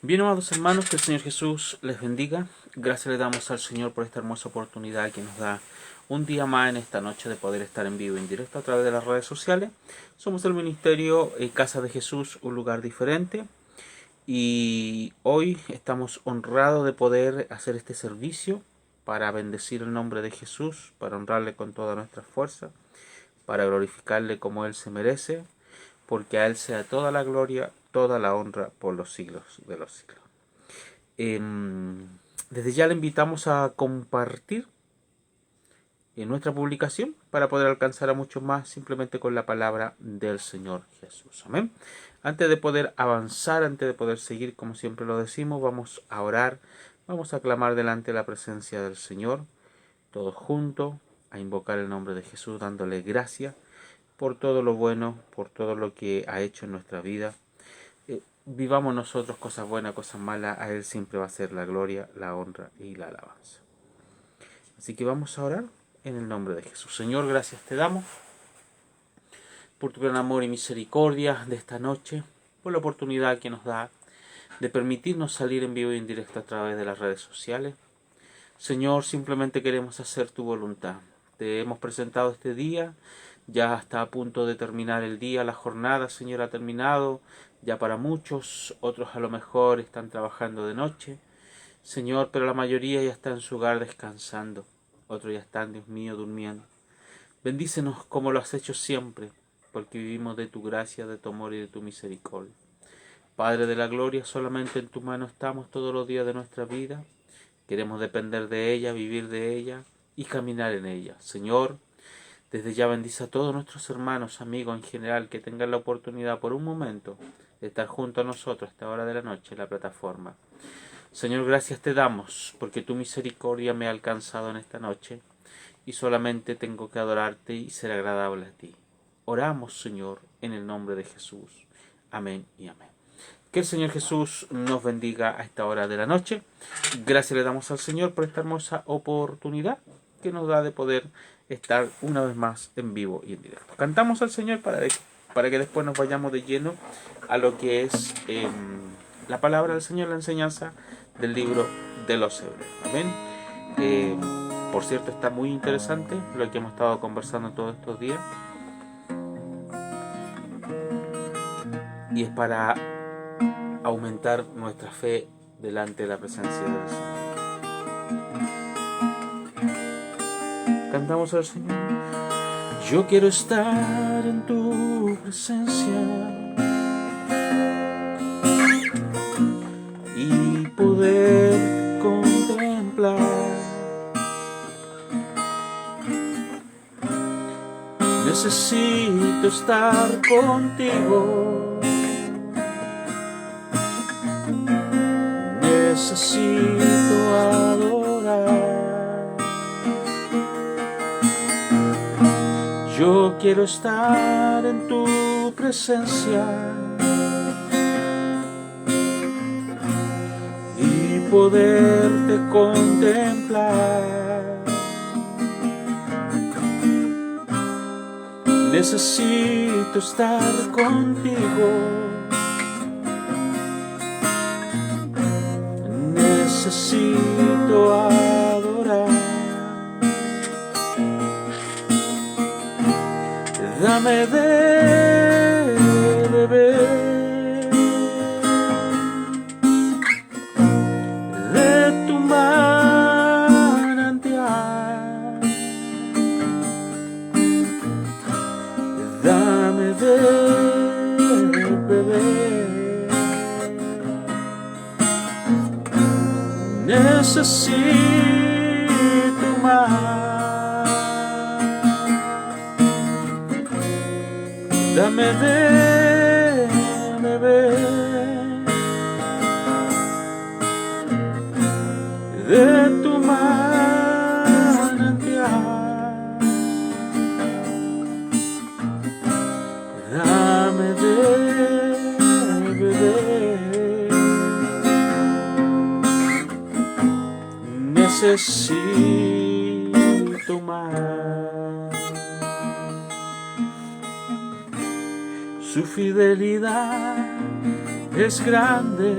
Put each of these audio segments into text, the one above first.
Bien, amados hermanos, que el Señor Jesús les bendiga. Gracias le damos al Señor por esta hermosa oportunidad que nos da un día más en esta noche de poder estar en vivo y en directo a través de las redes sociales. Somos el ministerio Casa de Jesús, un lugar diferente. Y hoy estamos honrados de poder hacer este servicio para bendecir el nombre de Jesús, para honrarle con toda nuestra fuerza, para glorificarle como Él se merece, porque a Él sea toda la gloria, toda la honra por los siglos de los siglos. Desde ya le invitamos a compartir en nuestra publicación para poder alcanzar a muchos más simplemente con la palabra del Señor Jesús. Amén. Antes de poder avanzar, antes de poder seguir, como siempre lo decimos, vamos a orar, vamos a clamar delante de la presencia del Señor, todos juntos, a invocar el nombre de Jesús, dándole gracias por todo lo bueno, por todo lo que ha hecho en nuestra vida. Vivamos nosotros cosas buenas, cosas malas, a Él siempre va a ser la gloria, la honra y la alabanza. Así que vamos a orar en el nombre de Jesús. Señor, gracias te damos por tu gran amor y misericordia de esta noche, por la oportunidad que nos da de permitirnos salir en vivo y en directo a través de las redes sociales. Señor, simplemente queremos hacer tu voluntad. Te hemos presentado este día, ya está a punto de terminar el día, la jornada, Señor, ha terminado. Ya para muchos, otros a lo mejor están trabajando de noche, Señor, pero la mayoría ya está en su hogar descansando. Otros ya están, Dios mío, durmiendo. Bendícenos como lo has hecho siempre, porque vivimos de tu gracia, de tu amor y de tu misericordia. Padre de la gloria, solamente en tu mano estamos todos los días de nuestra vida. Queremos depender de ella, vivir de ella y caminar en ella. Señor, desde ya bendice a todos nuestros hermanos, amigos en general, que tengan la oportunidad por un momento de estar junto a nosotros a esta hora de la noche en la plataforma. Señor, gracias te damos, porque tu misericordia me ha alcanzado en esta noche y solamente tengo que adorarte y ser agradable a ti. Oramos, Señor, en el nombre de Jesús. Amén y amén. Que el Señor Jesús nos bendiga a esta hora de la noche. Gracias le damos al Señor por esta hermosa oportunidad que nos da de poder estar una vez más en vivo y en directo. Cantamos al Señor para que después nos vayamos de lleno a lo que es la palabra del Señor, la enseñanza del libro de los Hebreos. Amén. Por cierto, está muy interesante lo que hemos estado conversando todos estos días. Y es para aumentar nuestra fe delante de la presencia del Señor. Cantamos al Señor. Yo quiero estar en tu presencia y poder contemplar. Necesito estar contigo. Necesito adorar. Yo quiero estar en tu presencia y poderte contemplar. Necesito estar contigo. Necesito adorar. Dame de beber de tu manantial. Dame de beber. Necesito más. Dame de beber de tu manantial. Dame de beber. Necesito más. Su fidelidad es grande,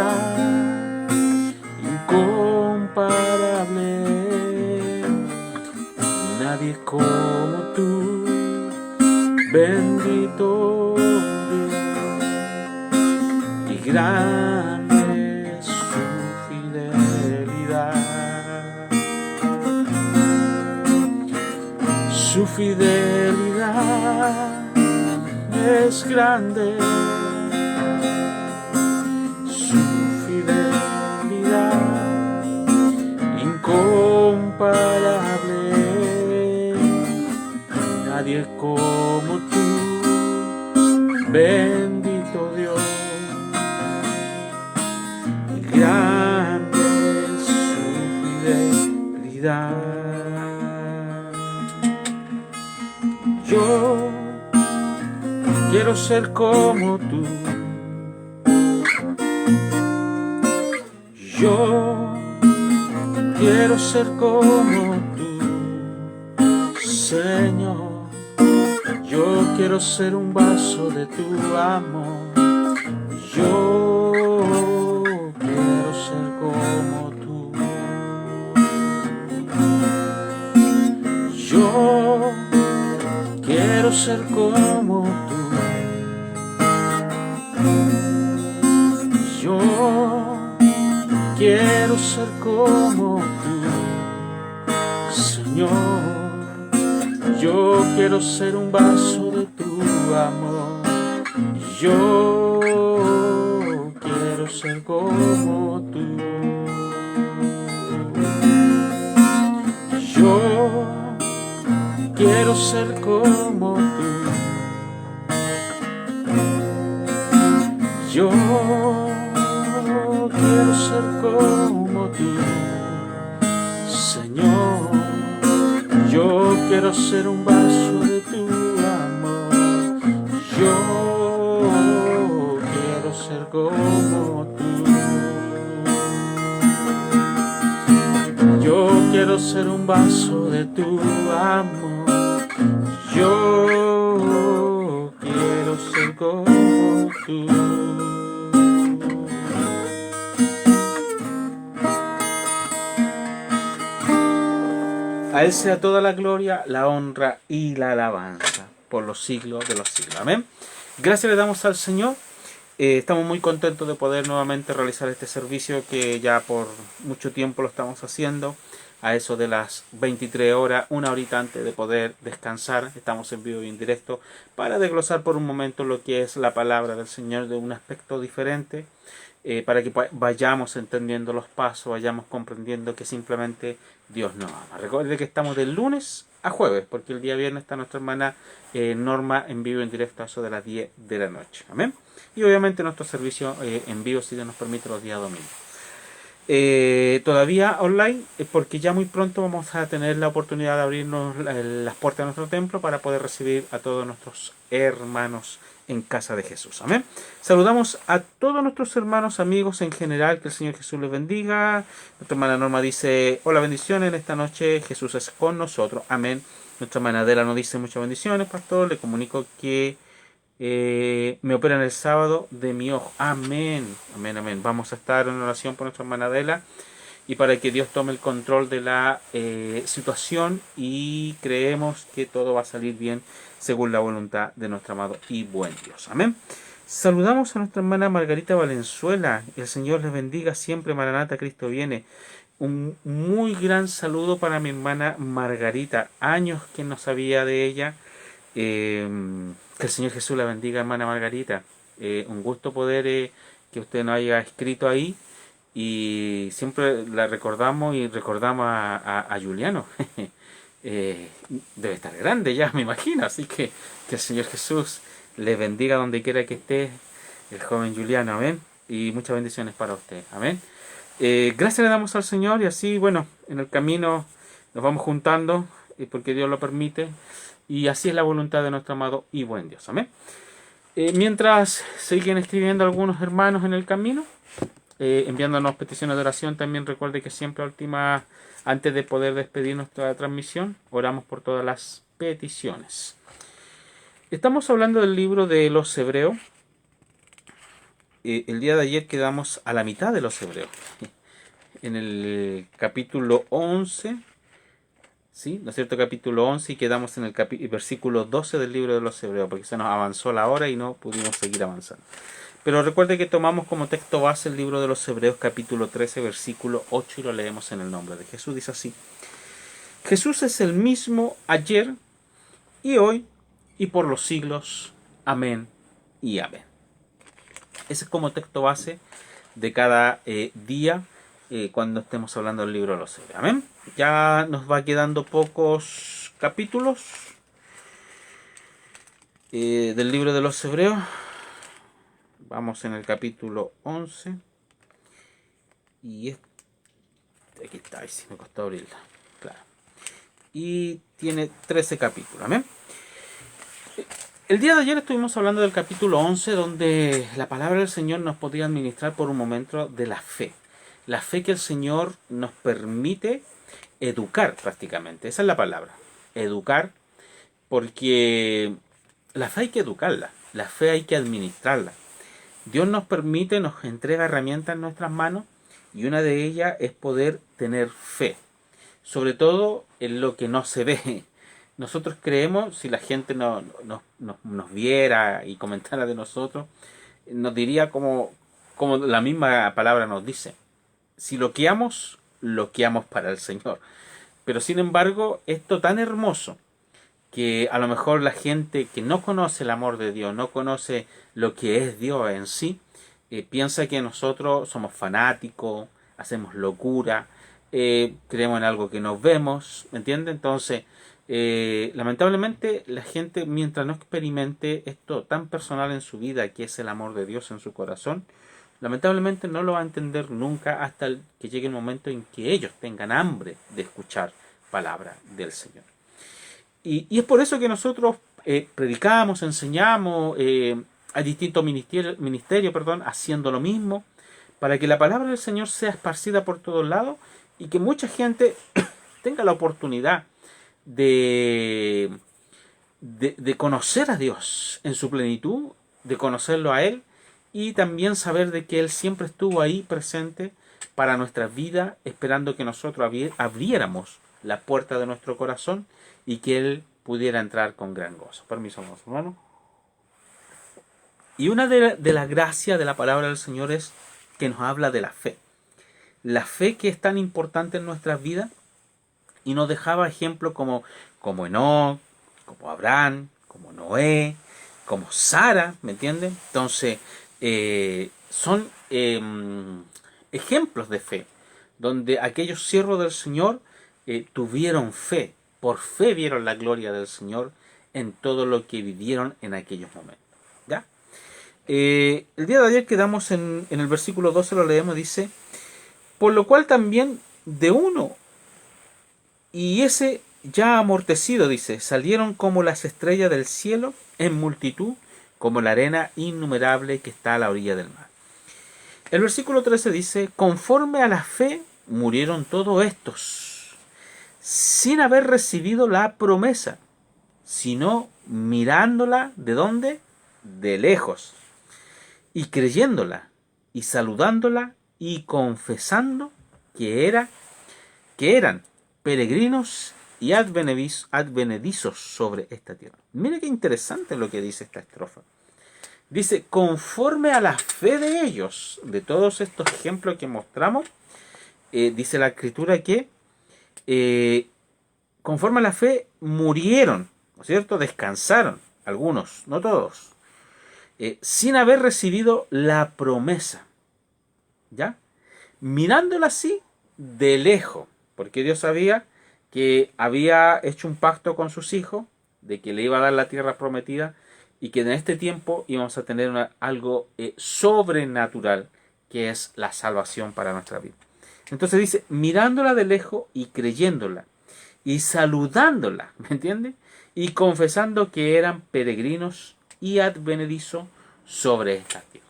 fidelidad incomparable. Nadie como tú, bendito Dios, y grande es su fidelidad. Su fidelidad es grande, su fidelidad incomparable. Nadie como tú, bendito Dios, y grande es su fidelidad. Yo quiero ser como tú. Yo quiero ser como tú, Señor. Yo quiero ser un vaso de tu amor. Yo quiero ser como tú. Yo quiero ser como tú. Yo quiero ser como tú, Señor. Yo quiero ser un vaso de tu amor. Yo quiero ser como tú. Yo quiero ser como tú. Yo quiero ser como tú, Señor. Yo quiero ser un vaso de tu amor. Yo quiero ser como tú. Yo quiero ser un vaso de tu amor. Yo quiero ser como tú. A Él sea toda la gloria, la honra y la alabanza por los siglos de los siglos. Amén. Gracias le damos al Señor. Estamos muy contentos de poder nuevamente realizar este servicio que ya por mucho tiempo lo estamos haciendo. A eso de las 23 horas, una horita antes de poder descansar, estamos en vivo y en directo para desglosar por un momento lo que es la palabra del Señor de un aspecto diferente. Para que vayamos entendiendo los pasos, vayamos comprendiendo que simplemente Dios nos ama. Recuerde que estamos de lunes a jueves, porque el día viernes está nuestra hermana Norma en vivo en directo a eso de las 10 de la noche. Amén. Y obviamente nuestro servicio en vivo, si Dios nos permite, los días domingos. Todavía online, porque ya muy pronto vamos a tener la oportunidad de abrirnos las puertas de nuestro templo para poder recibir a todos nuestros hermanos en casa de Jesús. Amén. Saludamos a todos nuestros hermanos, amigos en general, que el Señor Jesús les bendiga. Nuestra hermana Norma dice, hola, bendiciones, en esta noche Jesús es con nosotros. Amén. Nuestra hermana Adela nos dice, muchas bendiciones, pastor. Le comunico que me operan el sábado de mi ojo. Amén. Amén, amén. Vamos a estar en oración por nuestra hermana Adela y para que Dios tome el control de la situación, y creemos que todo va a salir bien según la voluntad de nuestro amado y buen Dios. Amén. Saludamos a nuestra hermana Margarita Valenzuela. El Señor les bendiga siempre. Maranata, Cristo viene. Un muy gran saludo para mi hermana Margarita. Años que no sabía de ella. Que el Señor Jesús la bendiga, hermana Margarita. Un gusto poder que usted nos haya escrito ahí. Y siempre la recordamos y recordamos a Juliano. Debe estar grande ya, me imagino. Así que el Señor Jesús le bendiga donde quiera que esté el joven Juliano. Amén. Y muchas bendiciones para usted. Amén. Gracias le damos al Señor, y así, bueno, en el camino nos vamos juntando porque Dios lo permite. Y así es la voluntad de nuestro amado y buen Dios. Amén. Mientras siguen escribiendo algunos hermanos en el camino, enviándonos peticiones de oración, también recuerde que siempre antes de poder despedir nuestra transmisión, oramos por todas las peticiones. Estamos hablando del libro de los Hebreos. el día de ayer quedamos a la mitad de los Hebreos, en el capítulo 11, ¿sí? ¿No es cierto? Capítulo 11, y quedamos en el versículo 12 del libro de los Hebreos, porque se nos avanzó la hora y no pudimos seguir avanzando. Pero recuerde que tomamos como texto base el libro de los Hebreos, capítulo 13, versículo 8, y lo leemos en el nombre de Jesús. Dice así: Jesús es el mismo ayer y hoy y por los siglos. Amén y amén. Ese es como texto base de cada día cuando estemos hablando del libro de los Hebreos. Amén. Ya nos va quedando pocos capítulos del libro de los Hebreos. Vamos en el capítulo 11. Y aquí está, sí me costó abrirla. Claro. Y tiene 13 capítulos. Amén. El día de ayer estuvimos hablando del capítulo 11, donde la palabra del Señor nos podía administrar por un momento de la fe. La fe que el Señor nos permite educar prácticamente. Esa es la palabra. Educar, porque la fe hay que educarla. La fe hay que administrarla. Dios nos permite, nos entrega herramientas en nuestras manos, y una de ellas es poder tener fe. Sobre todo en lo que no se ve. Nosotros creemos, si la gente nos viera y comentara de nosotros, nos diría como la misma palabra nos dice: si lo loqueamos para el Señor. Pero sin embargo, esto tan hermoso, que a lo mejor la gente que no conoce el amor de Dios, no conoce lo que es Dios en sí, piensa que nosotros somos fanáticos, hacemos locura, creemos en algo que no vemos, ¿me entiende? Entonces, lamentablemente la gente, mientras no experimente esto tan personal en su vida, que es el amor de Dios en su corazón, lamentablemente no lo va a entender nunca hasta que llegue el momento en que ellos tengan hambre de escuchar palabra del Señor. Y es por eso que nosotros predicamos, enseñamos a distintos ministerios, haciendo lo mismo, para que la palabra del Señor sea esparcida por todos lados y que mucha gente tenga la oportunidad de conocer a Dios en su plenitud, de conocerlo a Él, y también saber de que Él siempre estuvo ahí presente para nuestras vidas, esperando que nosotros abriéramos la puerta de nuestro corazón y que Él pudiera entrar con gran gozo. Permiso, hermano. Y una de las gracias de la palabra del Señor es que nos habla de la fe. La fe, que es tan importante en nuestras vidas, y nos dejaba ejemplos como Enoc, como Abraham, como Noé, como Sara, ¿me entienden? Entonces, son ejemplos de fe, donde aquellos siervos del Señor tuvieron fe, por fe vieron la gloria del Señor en todo lo que vivieron en aquellos momentos. ¿Ya? El día de ayer quedamos en el versículo 12, lo leemos, dice: por lo cual también de uno, y ese ya amortecido, dice, salieron como las estrellas del cielo en multitud, como la arena innumerable que está a la orilla del mar. El versículo 13 dice: conforme a la fe murieron todos estos, sin haber recibido la promesa, sino mirándola, ¿de dónde? De lejos, y creyéndola, y saludándola, y confesando que eran peregrinos y advenedizos sobre esta tierra. Mire qué interesante lo que dice esta estrofa. Dice: conforme a la fe de ellos, de todos estos ejemplos que mostramos, dice la escritura que conforme a la fe murieron, ¿no es cierto? Descansaron, algunos, no todos, sin haber recibido la promesa, ¿ya? Mirándola así de lejos, porque Dios sabía que había hecho un pacto con sus hijos, de que le iba a dar la tierra prometida, y que en este tiempo íbamos a tener algo sobrenatural, que es la salvación para nuestra vida. Entonces dice: mirándola de lejos y creyéndola, y saludándola, ¿me entiende? Y confesando que eran peregrinos y advenedizos sobre esta tierra.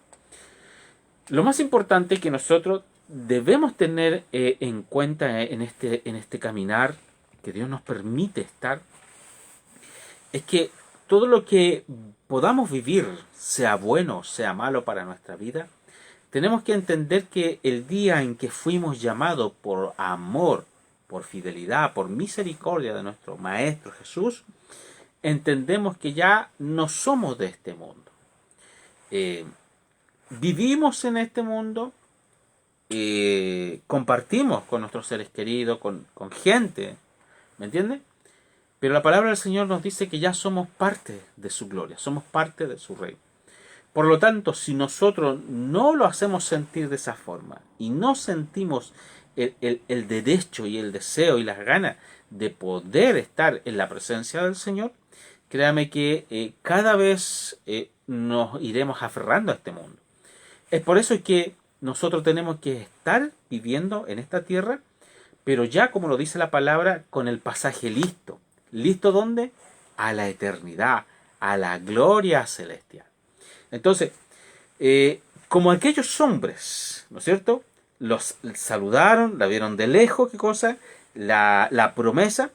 Lo más importante que nosotros debemos tener en cuenta en este caminar que Dios nos permite estar, es que todo lo que podamos vivir, sea bueno, sea malo para nuestra vida, tenemos que entender que el día en que fuimos llamados por amor, por fidelidad, por misericordia de nuestro Maestro Jesús, entendemos que ya no somos de este mundo. Vivimos en este mundo, compartimos con nuestros seres queridos, con gente, ¿me entiendes? Pero la palabra del Señor nos dice que ya somos parte de su gloria, somos parte de su reino. Por lo tanto, si nosotros no lo hacemos sentir de esa forma y no sentimos el derecho y el deseo y las ganas de poder estar en la presencia del Señor, créame que cada vez nos iremos aferrando a este mundo. Es por eso que nosotros tenemos que estar viviendo en esta tierra, pero ya, como lo dice la palabra, con el pasaje listo. ¿Listo dónde? A la eternidad, a la gloria celestial. Entonces, como aquellos hombres, ¿no es cierto? Los saludaron, la vieron de lejos, ¿qué cosa? La promesa,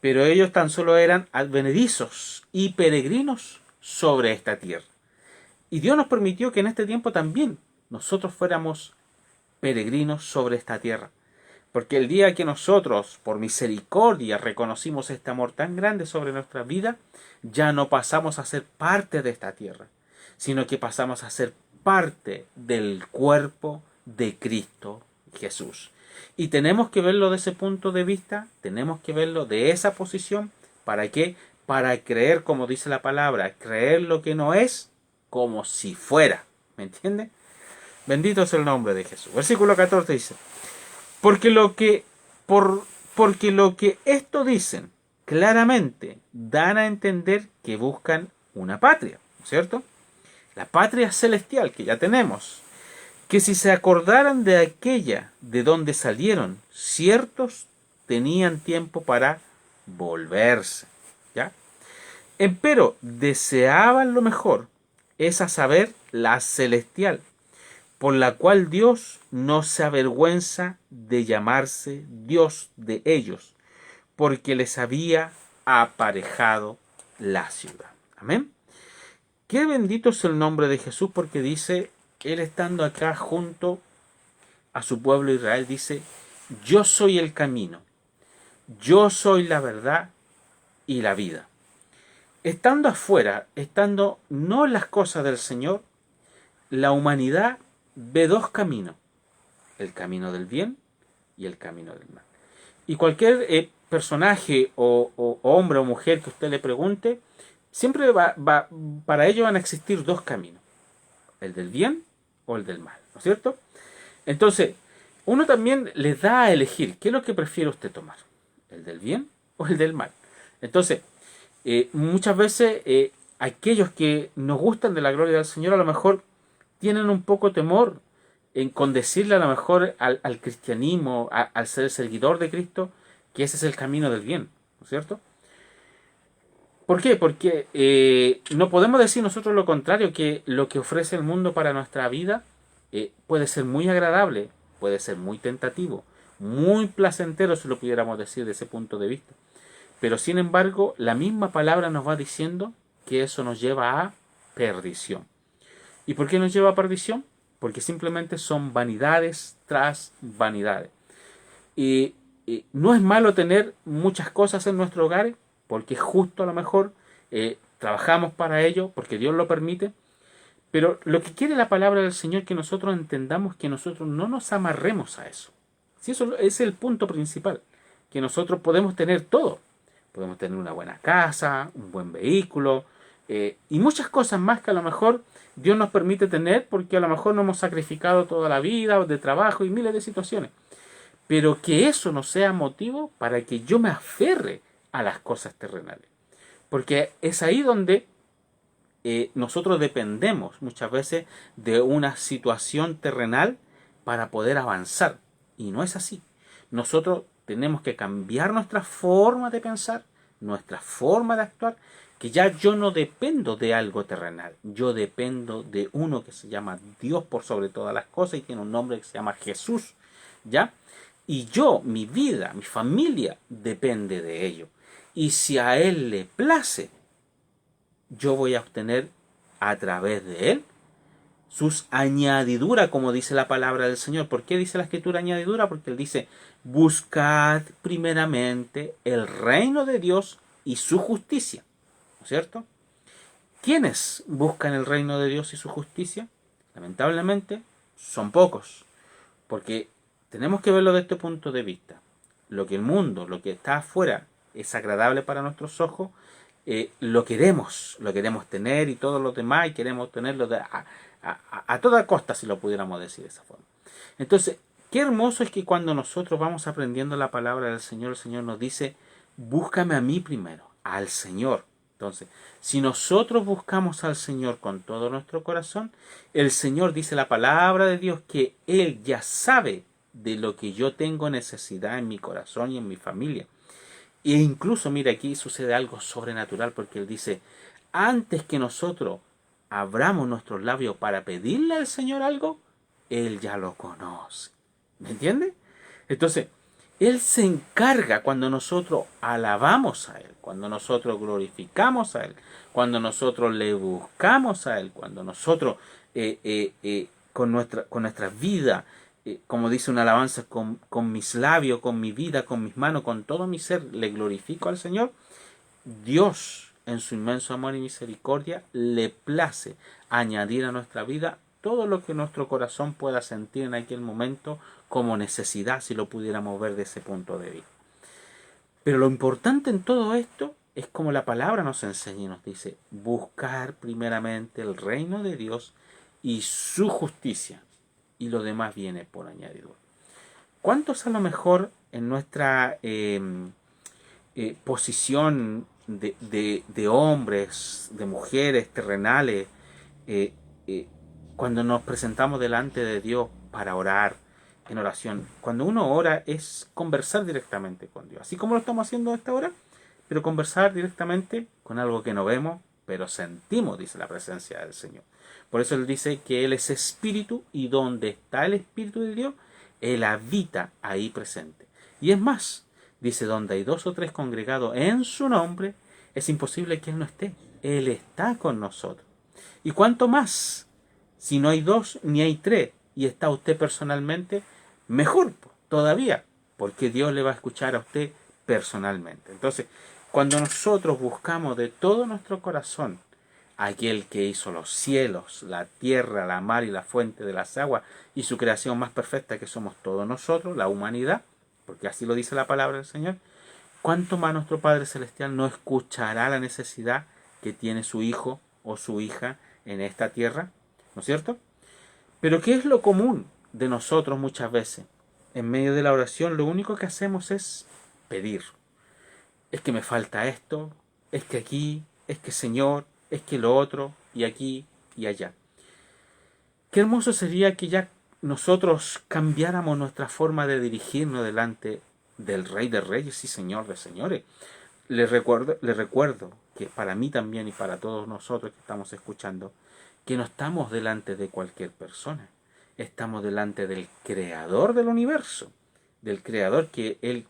pero ellos tan solo eran advenedizos y peregrinos sobre esta tierra. Y Dios nos permitió que en este tiempo también nosotros fuéramos peregrinos sobre esta tierra. Porque el día que nosotros, por misericordia, reconocimos este amor tan grande sobre nuestra vida, ya no pasamos a ser parte de esta tierra, sino que pasamos a ser parte del cuerpo de Cristo Jesús. Y tenemos que verlo de ese punto de vista, tenemos que verlo de esa posición. ¿Para qué? Para creer, como dice la palabra, creer lo que no es como si fuera. ¿Me entiende? Bendito es el nombre de Jesús. Versículo 14 dice: porque lo que esto dicen claramente dan a entender que buscan una patria, ¿cierto? La patria celestial que ya tenemos, que si se acordaran de aquella de donde salieron, ciertos tenían tiempo para volverse, ¿ya? Empero deseaban lo mejor, es a saber, la celestial, por la cual Dios no se avergüenza de llamarse Dios de ellos, porque les había aparejado la ciudad. Amén. Qué bendito es el nombre de Jesús, porque dice, Él estando acá junto a su pueblo Israel, dice: yo soy el camino, yo soy la verdad y la vida. Estando afuera, estando no en las cosas del Señor, la humanidad ve dos caminos: el camino del bien y el camino del mal. Y cualquier personaje o hombre o mujer que usted le pregunte, siempre para ello van a existir dos caminos: el del bien o el del mal, ¿no es cierto? Entonces, uno también le da a elegir qué es lo que prefiere usted tomar: el del bien o el del mal. Entonces, muchas veces aquellos que nos gustan de la gloria del Señor a lo mejor tienen un poco temor con decirle a lo mejor al cristianismo, al ser seguidor de Cristo, que ese es el camino del bien, ¿no es cierto? ¿Por qué? Porque no podemos decir nosotros lo contrario, que lo que ofrece el mundo para nuestra vida puede ser muy agradable, puede ser muy tentativo, muy placentero, si lo pudiéramos decir de ese punto de vista. Pero sin embargo, la misma palabra nos va diciendo que eso nos lleva a perdición. ¿Y por qué nos lleva a perdición? Porque simplemente son vanidades tras vanidades. Y no es malo tener muchas cosas en nuestro hogar, porque justo a lo mejor trabajamos para ello, porque Dios lo permite. Pero lo que quiere la palabra del Señor es que nosotros entendamos que nosotros no nos amarremos a eso. Si eso es el punto principal, que nosotros podemos tener todo. Podemos tener una buena casa, un buen vehículo, y muchas cosas más que a lo mejor Dios nos permite tener, porque a lo mejor no hemos sacrificado toda la vida de trabajo y miles de situaciones. Pero que eso no sea motivo para que yo me aferre a las cosas terrenales. Porque es ahí donde nosotros dependemos muchas veces de una situación terrenal para poder avanzar. Y no es así. Nosotros tenemos que cambiar nuestra forma de pensar, nuestra forma de actuar, que ya yo no dependo de algo terrenal, yo dependo de uno que se llama Dios por sobre todas las cosas y tiene un nombre que se llama Jesús, ¿ya? Y yo, mi vida, mi familia, depende de ello. Y si a Él le place, yo voy a obtener a través de él sus añadiduras, como dice la palabra del Señor. ¿Por qué dice la Escritura añadidura? Porque él dice, buscad primeramente el reino de Dios y su justicia, ¿no es cierto? ¿Quiénes buscan el reino de Dios y su justicia? Lamentablemente, son pocos, porque tenemos que verlo desde este punto de vista. Lo que el mundo, lo que está afuera, es agradable para nuestros ojos, lo queremos tener y todos los demás, y queremos tenerlo a toda costa, si lo pudiéramos decir de esa forma. Entonces, qué hermoso es que cuando nosotros vamos aprendiendo la palabra del Señor, el Señor nos dice, búscame a mí primero, al Señor. Entonces, si nosotros buscamos al Señor con todo nuestro corazón, el Señor dice la palabra de Dios que Él ya sabe de lo que yo tengo necesidad en mi corazón y en mi familia. E incluso, mira, aquí sucede algo sobrenatural porque Él dice, antes que nosotros abramos nuestros labios para pedirle al Señor algo, Él ya lo conoce. ¿Me entiendes? Entonces, Él se encarga cuando nosotros alabamos a Él, cuando nosotros glorificamos a Él, cuando nosotros le buscamos a Él, cuando nosotros con nuestra vida, como dice una alabanza, con mis labios, con mi vida, con mis manos, con todo mi ser, le glorifico al Señor. Dios, en su inmenso amor y misericordia, le place añadir a nuestra vida todo lo que nuestro corazón pueda sentir en aquel momento como necesidad, si lo pudiéramos ver de ese punto de vista. Pero lo importante en todo esto es como la palabra nos enseña y nos dice, buscar primeramente el reino de Dios y su justicia, y lo demás viene por añadidura. ¿Cuántos a lo mejor en nuestra posición de hombres, de mujeres terrenales, eh, eh, cuando nos presentamos delante de Dios para orar en oración, cuando uno ora es conversar directamente con Dios, así como lo estamos haciendo a esta hora, pero conversar directamente con algo que no vemos, pero sentimos, dice la presencia del Señor. Por eso Él dice que Él es espíritu y donde está el espíritu de Dios, Él habita ahí presente. Y es más, dice, donde hay 2 o 3 congregados en su nombre, es imposible que Él no esté. Él está con nosotros. ¿Y cuánto más? Si no hay 2 ni hay 3 y está usted personalmente, mejor todavía, porque Dios le va a escuchar a usted personalmente. Entonces, cuando nosotros buscamos de todo nuestro corazón aquel que hizo los cielos, la tierra, la mar y la fuente de las aguas, y su creación más perfecta que somos todos nosotros, la humanidad, porque así lo dice la palabra del Señor, ¿cuánto más nuestro Padre Celestial no escuchará la necesidad que tiene su hijo o su hija en esta tierra? ¿No es cierto? Pero ¿qué es lo común de nosotros muchas veces? En medio de la oración lo único que hacemos es pedir. Es que me falta esto, es que aquí, es que Señor, es que lo otro, y aquí y allá. Qué hermoso sería que ya nosotros cambiáramos nuestra forma de dirigirnos delante del Rey de Reyes y Señor de Señores. Les recuerdo que para mí también y para todos nosotros que estamos escuchando, que no estamos delante de cualquier persona. Estamos delante del Creador del universo, del Creador que Él,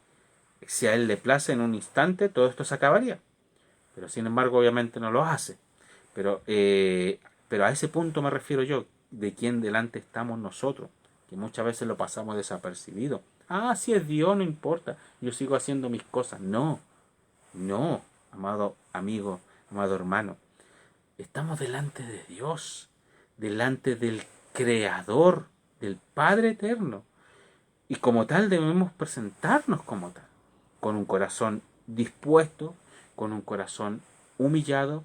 si a Él le place en un instante, todo esto se acabaría. Pero sin embargo, obviamente no lo hace. Pero a ese punto me refiero yo, de quién delante estamos nosotros, que muchas veces lo pasamos desapercibido. Ah, si es Dios, no importa, yo sigo haciendo mis cosas. No, no, amado amigo, amado hermano. Estamos delante de Dios, delante del Creador, del Padre Eterno. Y como tal debemos presentarnos como tal, con un corazón dispuesto, con un corazón humillado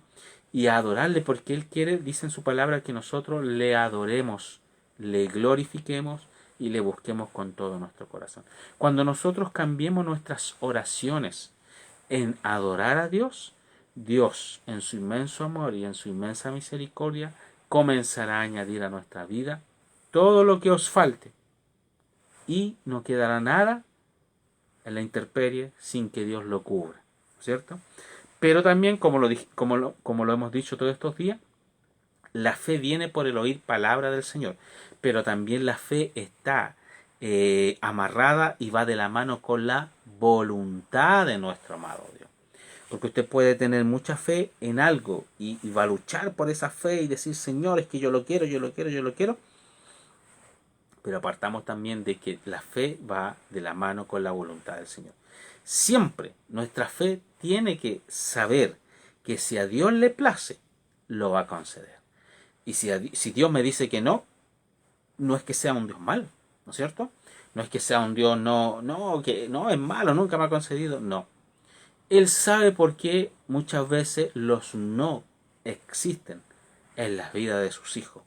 y a adorarle, porque Él quiere, dice en su palabra, que nosotros le adoremos, le glorifiquemos y le busquemos con todo nuestro corazón. Cuando nosotros cambiemos nuestras oraciones en adorar a Dios, Dios en su inmenso amor y en su inmensa misericordia comenzará a añadir a nuestra vida todo lo que os falte y no quedará nada en la intemperie sin que Dios lo cubra, ¿cierto? Pero también, como lo hemos dicho todos estos días, la fe viene por el oír palabra del Señor, pero también la fe está amarrada y va de la mano con la voluntad de nuestro amado Dios. Porque usted puede tener mucha fe en algo y va a luchar por esa fe y decir, Señor, es que yo lo quiero, yo lo quiero, yo lo quiero. Pero apartamos también de que la fe va de la mano con la voluntad del Señor. Siempre nuestra fe tiene que saber que si a Dios le place, lo va a conceder. Y si Dios me dice que no, no es que sea un Dios malo, ¿no es cierto? No es que sea un Dios que no es malo, nunca me ha concedido, no. Él sabe por qué muchas veces los no existen en la vida de sus hijos.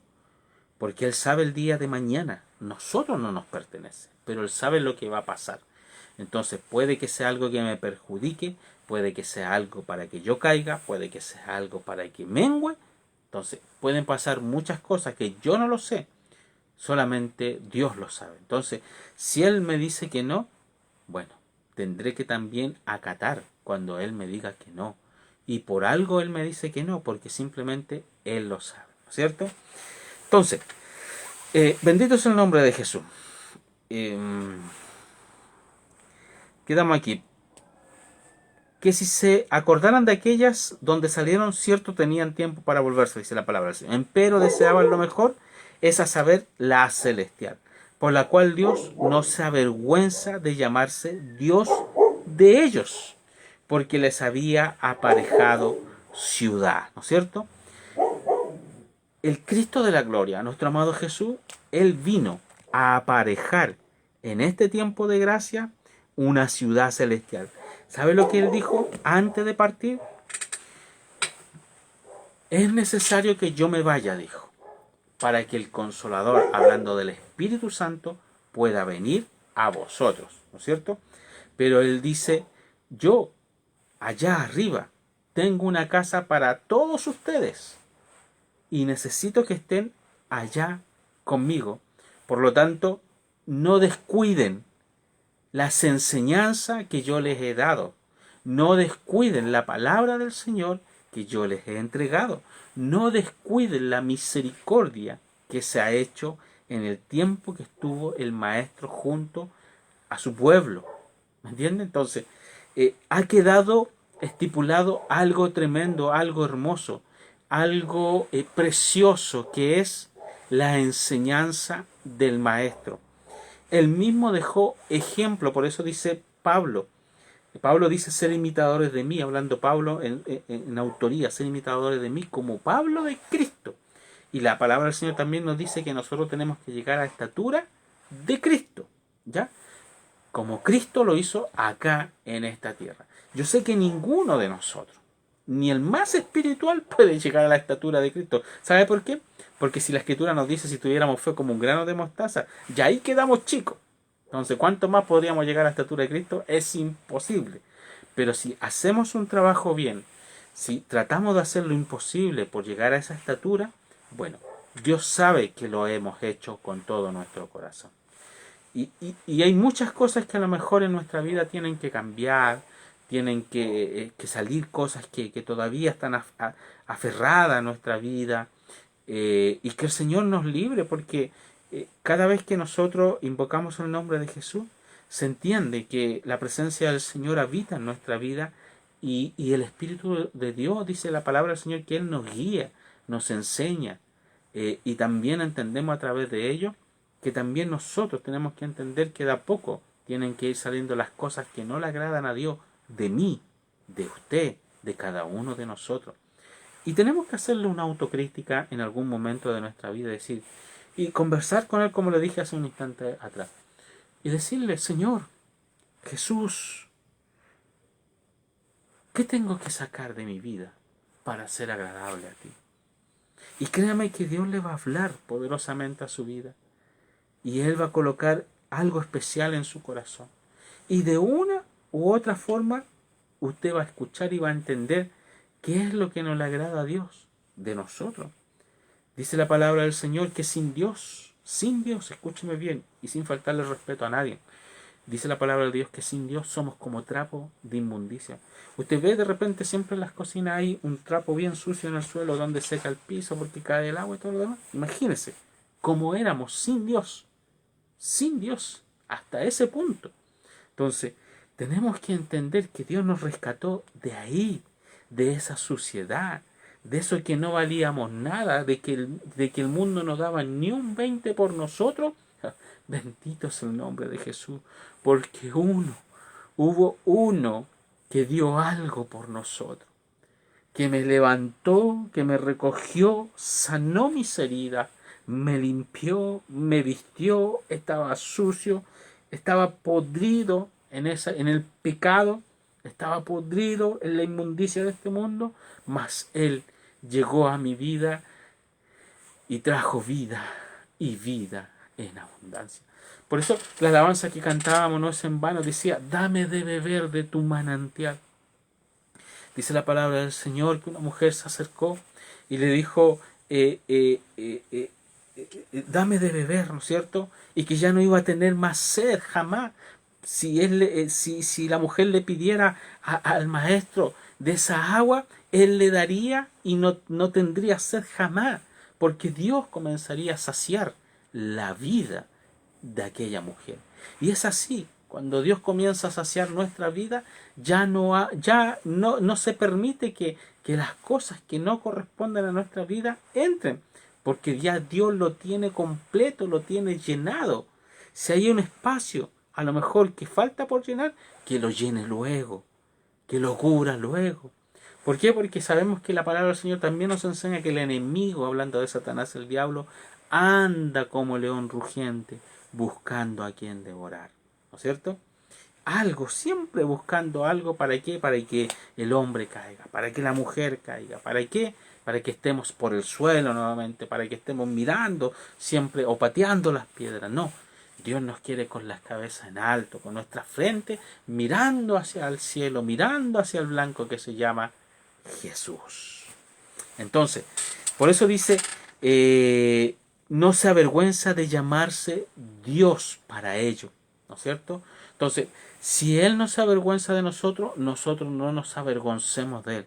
Porque Él sabe el día de mañana. Nosotros no nos pertenece, pero Él sabe lo que va a pasar. Entonces puede que sea algo que me perjudique, puede que sea algo para que yo caiga, puede que sea algo para que mengüe. Entonces pueden pasar muchas cosas que yo no lo sé, solamente Dios lo sabe. Entonces, si Él me dice que no, bueno, tendré que también acatar cuando Él me diga que no. Y por algo Él me dice que no, porque simplemente Él lo sabe, ¿no es cierto? Entonces, bendito es el nombre de Jesús. Quedamos aquí. Que si se acordaran de aquellas donde salieron, cierto tenían tiempo para volverse, dice la palabra del Señor. Empero deseaban lo mejor, es a saber, la celestial, por la cual Dios no se avergüenza de llamarse Dios de ellos, porque les había aparejado ciudad, ¿no es cierto? El Cristo de la gloria, nuestro amado Jesús, Él vino a aparejar en este tiempo de gracia una ciudad celestial. ¿Sabe lo que Él dijo antes de partir? Es necesario que yo me vaya, dijo, para que el Consolador, hablando del Espíritu Santo, pueda venir a vosotros, ¿no es cierto? Pero Él dice, yo, allá arriba, tengo una casa para todos ustedes y necesito que estén allá conmigo. Por lo tanto, no descuiden las enseñanzas que yo les he dado. No descuiden la palabra del Señor que yo les he entregado. No descuiden la misericordia que se ha hecho en el tiempo que estuvo el Maestro junto a su pueblo. ¿Me entienden? Entonces, ha quedado estipulado algo tremendo, algo hermoso, algo precioso, que es la enseñanza del Maestro. Él mismo dejó ejemplo, por eso dice Pablo. Pablo dice ser imitadores de mí, hablando Pablo en autoría, ser imitadores de mí como Pablo de Cristo. Y la palabra del Señor también nos dice que nosotros tenemos que llegar a la estatura de Cristo, ¿ya? Como Cristo lo hizo acá en esta tierra. Yo sé que ninguno de nosotros, ni el más espiritual, puede llegar a la estatura de Cristo. ¿Sabe por qué? Porque si la Escritura nos dice si tuviéramos fe como un grano de mostaza, ya ahí quedamos chicos. Entonces, ¿cuánto más podríamos llegar a la estatura de Cristo? Es imposible. Pero si hacemos un trabajo bien, si tratamos de hacer lo imposible por llegar a esa estatura, bueno, Dios sabe que lo hemos hecho con todo nuestro corazón. Y hay muchas cosas que a lo mejor en nuestra vida tienen que cambiar, tienen que salir cosas que todavía están aferradas a nuestra vida, y que el Señor nos libre, porque cada vez que nosotros invocamos el nombre de Jesús, se entiende que la presencia del Señor habita en nuestra vida y el Espíritu de Dios, dice la palabra del Señor, que Él nos guía, nos enseña, y también entendemos a través de ello que también nosotros tenemos que entender que de a poco tienen que ir saliendo las cosas que no le agradan a Dios, de mí, de usted, de cada uno de nosotros. Y tenemos que hacerle una autocrítica en algún momento de nuestra vida, decir, y conversar con Él, como le dije hace un instante atrás, y decirle, Señor, Jesús, ¿qué tengo que sacar de mi vida para ser agradable a ti? Y créame que Dios le va a hablar poderosamente a su vida, y Él va a colocar algo especial en su corazón. Y de una u otra forma, usted va a escuchar y va a entender qué es lo que no le agrada a Dios de nosotros. Dice la palabra del Señor que sin Dios, escúcheme bien, y sin faltarle respeto a nadie, dice la palabra de Dios que sin Dios somos como trapo de inmundicia. Usted ve de repente siempre en las cocinas hay un trapo bien sucio en el suelo donde seca el piso porque cae el agua y todo lo demás. Imagínese cómo éramos sin Dios, hasta ese punto. Entonces, tenemos que entender que Dios nos rescató de ahí, de esa suciedad, de eso que no valíamos nada, de que el mundo no daba ni un 20 por nosotros. Bendito es el nombre de Jesús, porque hubo uno que dio algo por nosotros, que me levantó, que me recogió, sanó mis heridas, me limpió, me vistió, estaba sucio, estaba podrido en el pecado, estaba podrido en la inmundicia de este mundo, mas Él llegó a mi vida y trajo vida y vida en abundancia. Por eso la alabanza que cantábamos no es en vano, decía, dame de beber de tu manantial. Dice la palabra del Señor que una mujer se acercó y le dijo, dame de beber, ¿no es cierto? Y que ya no iba a tener más sed jamás. Si la mujer le pidiera al maestro de esa agua, él le daría y no tendría sed jamás, porque Dios comenzaría a saciar la vida de aquella mujer. Y es así, cuando Dios comienza a saciar nuestra vida, ya no se permite que las cosas que no corresponden a nuestra vida entren, porque ya Dios lo tiene completo, lo tiene llenado. Si hay un espacio, a lo mejor que falta por llenar, que lo llene luego, que lo cubra luego. ¿Por qué? Porque sabemos que la palabra del Señor también nos enseña que el enemigo, hablando de Satanás, el diablo, anda como león rugiente, buscando a quien devorar. ¿No es cierto? Algo, siempre buscando algo. ¿Para qué? Para que el hombre caiga, para que la mujer caiga. ¿Para qué? Para que estemos por el suelo nuevamente, para que estemos mirando siempre o pateando las piedras. No, Dios nos quiere con las cabezas en alto, con nuestra frente mirando hacia el cielo, mirando hacia el blanco que se llama Jesús. Entonces, por eso dice, no se avergüenza de llamarse Dios para ello, ¿no es cierto? Entonces, si Él no se avergüenza de nosotros, nosotros no nos avergoncemos de Él.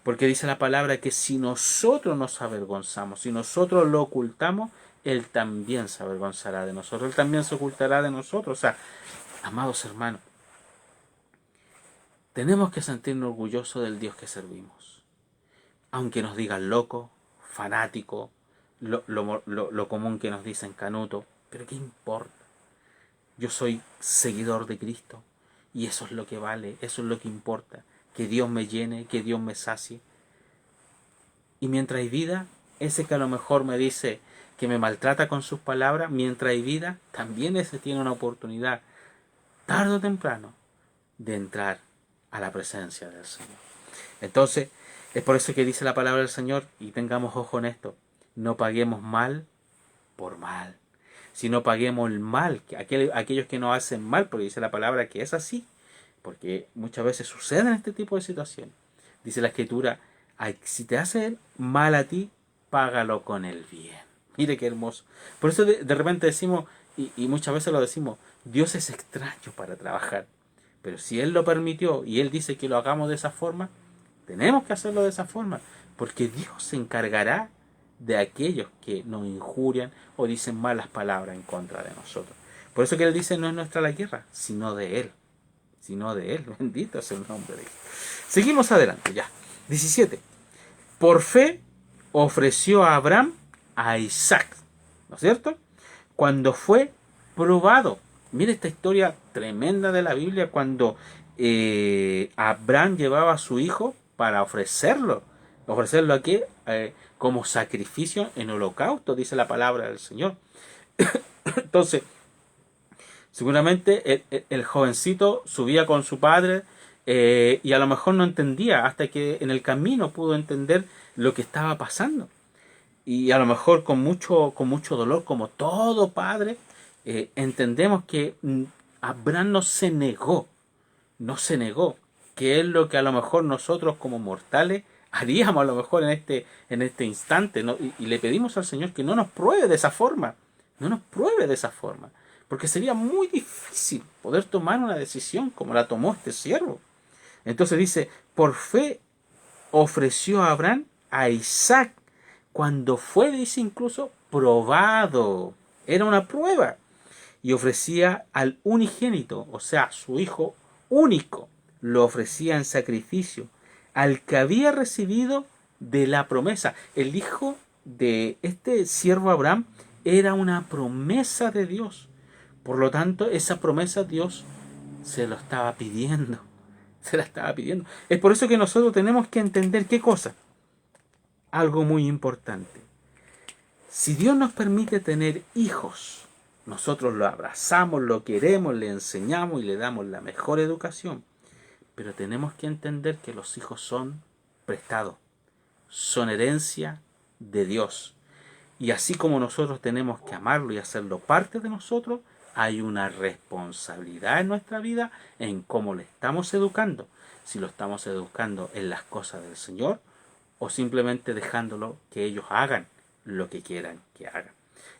Porque dice la palabra que si nosotros nos avergonzamos, si nosotros lo ocultamos, Él también se avergonzará de nosotros, Él también se ocultará de nosotros. O sea, amados hermanos, tenemos que sentirnos orgullosos del Dios que servimos. Aunque nos digan loco, fanático, lo común que nos dicen canuto, pero ¿qué importa? Yo soy seguidor de Cristo y eso es lo que vale, eso es lo que importa. Que Dios me llene, que Dios me sacie. Y mientras hay vida, ese que a lo mejor me dice que me maltrata con sus palabras, mientras hay vida, también ese tiene una oportunidad, tarde o temprano, de entrar a la presencia del Señor. Entonces, es por eso que dice la palabra del Señor, y tengamos ojo en esto, no paguemos mal por mal, sino paguemos el mal, aquellos que nos hacen mal, porque dice la palabra que es así, porque muchas veces suceden este tipo de situaciones. Dice la Escritura, si te hacen mal a ti, págalo con el bien. Mire qué hermoso. Por eso de repente decimos, y muchas veces lo decimos, Dios es extraño para trabajar. Pero si Él lo permitió y Él dice que lo hagamos de esa forma, tenemos que hacerlo de esa forma, porque Dios se encargará de aquellos que nos injurian o dicen malas palabras en contra de nosotros. Por eso que Él dice, no es nuestra la guerra, sino de Él. Sino de Él. Bendito es el nombre de Él. Seguimos adelante ya. 17. Por fe ofreció a Abraham a Isaac. ¿No es cierto? Cuando fue probado. Mire esta historia tremenda de la Biblia cuando Abraham llevaba a su hijo para ofrecerlo. ¿Ofrecerlo a qué? Como sacrificio en holocausto, dice la palabra del Señor. Entonces, seguramente el jovencito subía con su padre y a lo mejor no entendía hasta que en el camino pudo entender lo que estaba pasando. Y a lo mejor con mucho dolor, como todo padre, entendemos que Abraham no se negó, que es lo que a lo mejor nosotros como mortales haríamos a lo mejor en este instante, ¿no? Y le pedimos al Señor que no nos pruebe de esa forma, porque sería muy difícil poder tomar una decisión como la tomó este siervo. Entonces dice, por fe ofreció a Abraham a Isaac, cuando fue, dice incluso, probado. Era una prueba. Y ofrecía al unigénito, o sea, su hijo único lo ofrecía en sacrificio al que había recibido de la promesa. El hijo de este siervo Abraham era una promesa de Dios. Por lo tanto, esa promesa Dios se lo estaba pidiendo. Se la estaba pidiendo. Es por eso que nosotros tenemos que entender qué cosa. Algo muy importante. Si Dios nos permite tener hijos, nosotros lo abrazamos, lo queremos, le enseñamos y le damos la mejor educación. Pero tenemos que entender que los hijos son prestados, son herencia de Dios. Y así como nosotros tenemos que amarlo y hacerlo parte de nosotros, hay una responsabilidad en nuestra vida en cómo le estamos educando. Si lo estamos educando en las cosas del Señor o simplemente dejándolo que ellos hagan lo que quieran que hagan.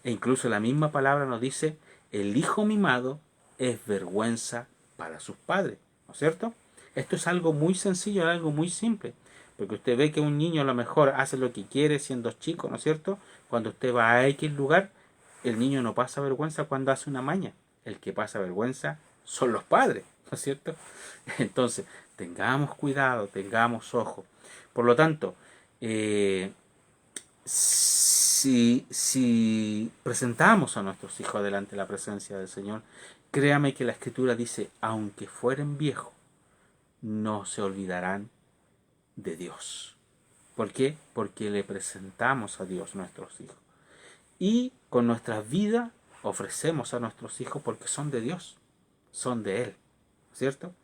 E incluso la misma palabra nos dice, el hijo mimado es vergüenza para sus padres, ¿no es cierto? Esto es algo muy sencillo, algo muy simple, porque usted ve que un niño a lo mejor hace lo que quiere siendo chico, ¿no es cierto? Cuando usted va a X lugar, el niño no pasa vergüenza cuando hace una maña, el que pasa vergüenza son los padres, ¿no es cierto? Entonces, tengamos cuidado, tengamos ojo. Por lo tanto, si presentamos a nuestros hijos delante de la presencia del Señor, créame que la Escritura dice, aunque fueren viejos, no se olvidarán de Dios. ¿Por qué? Porque le presentamos a Dios nuestros hijos. Y con nuestra vida ofrecemos a nuestros hijos porque son de Dios, son de Él, ¿cierto?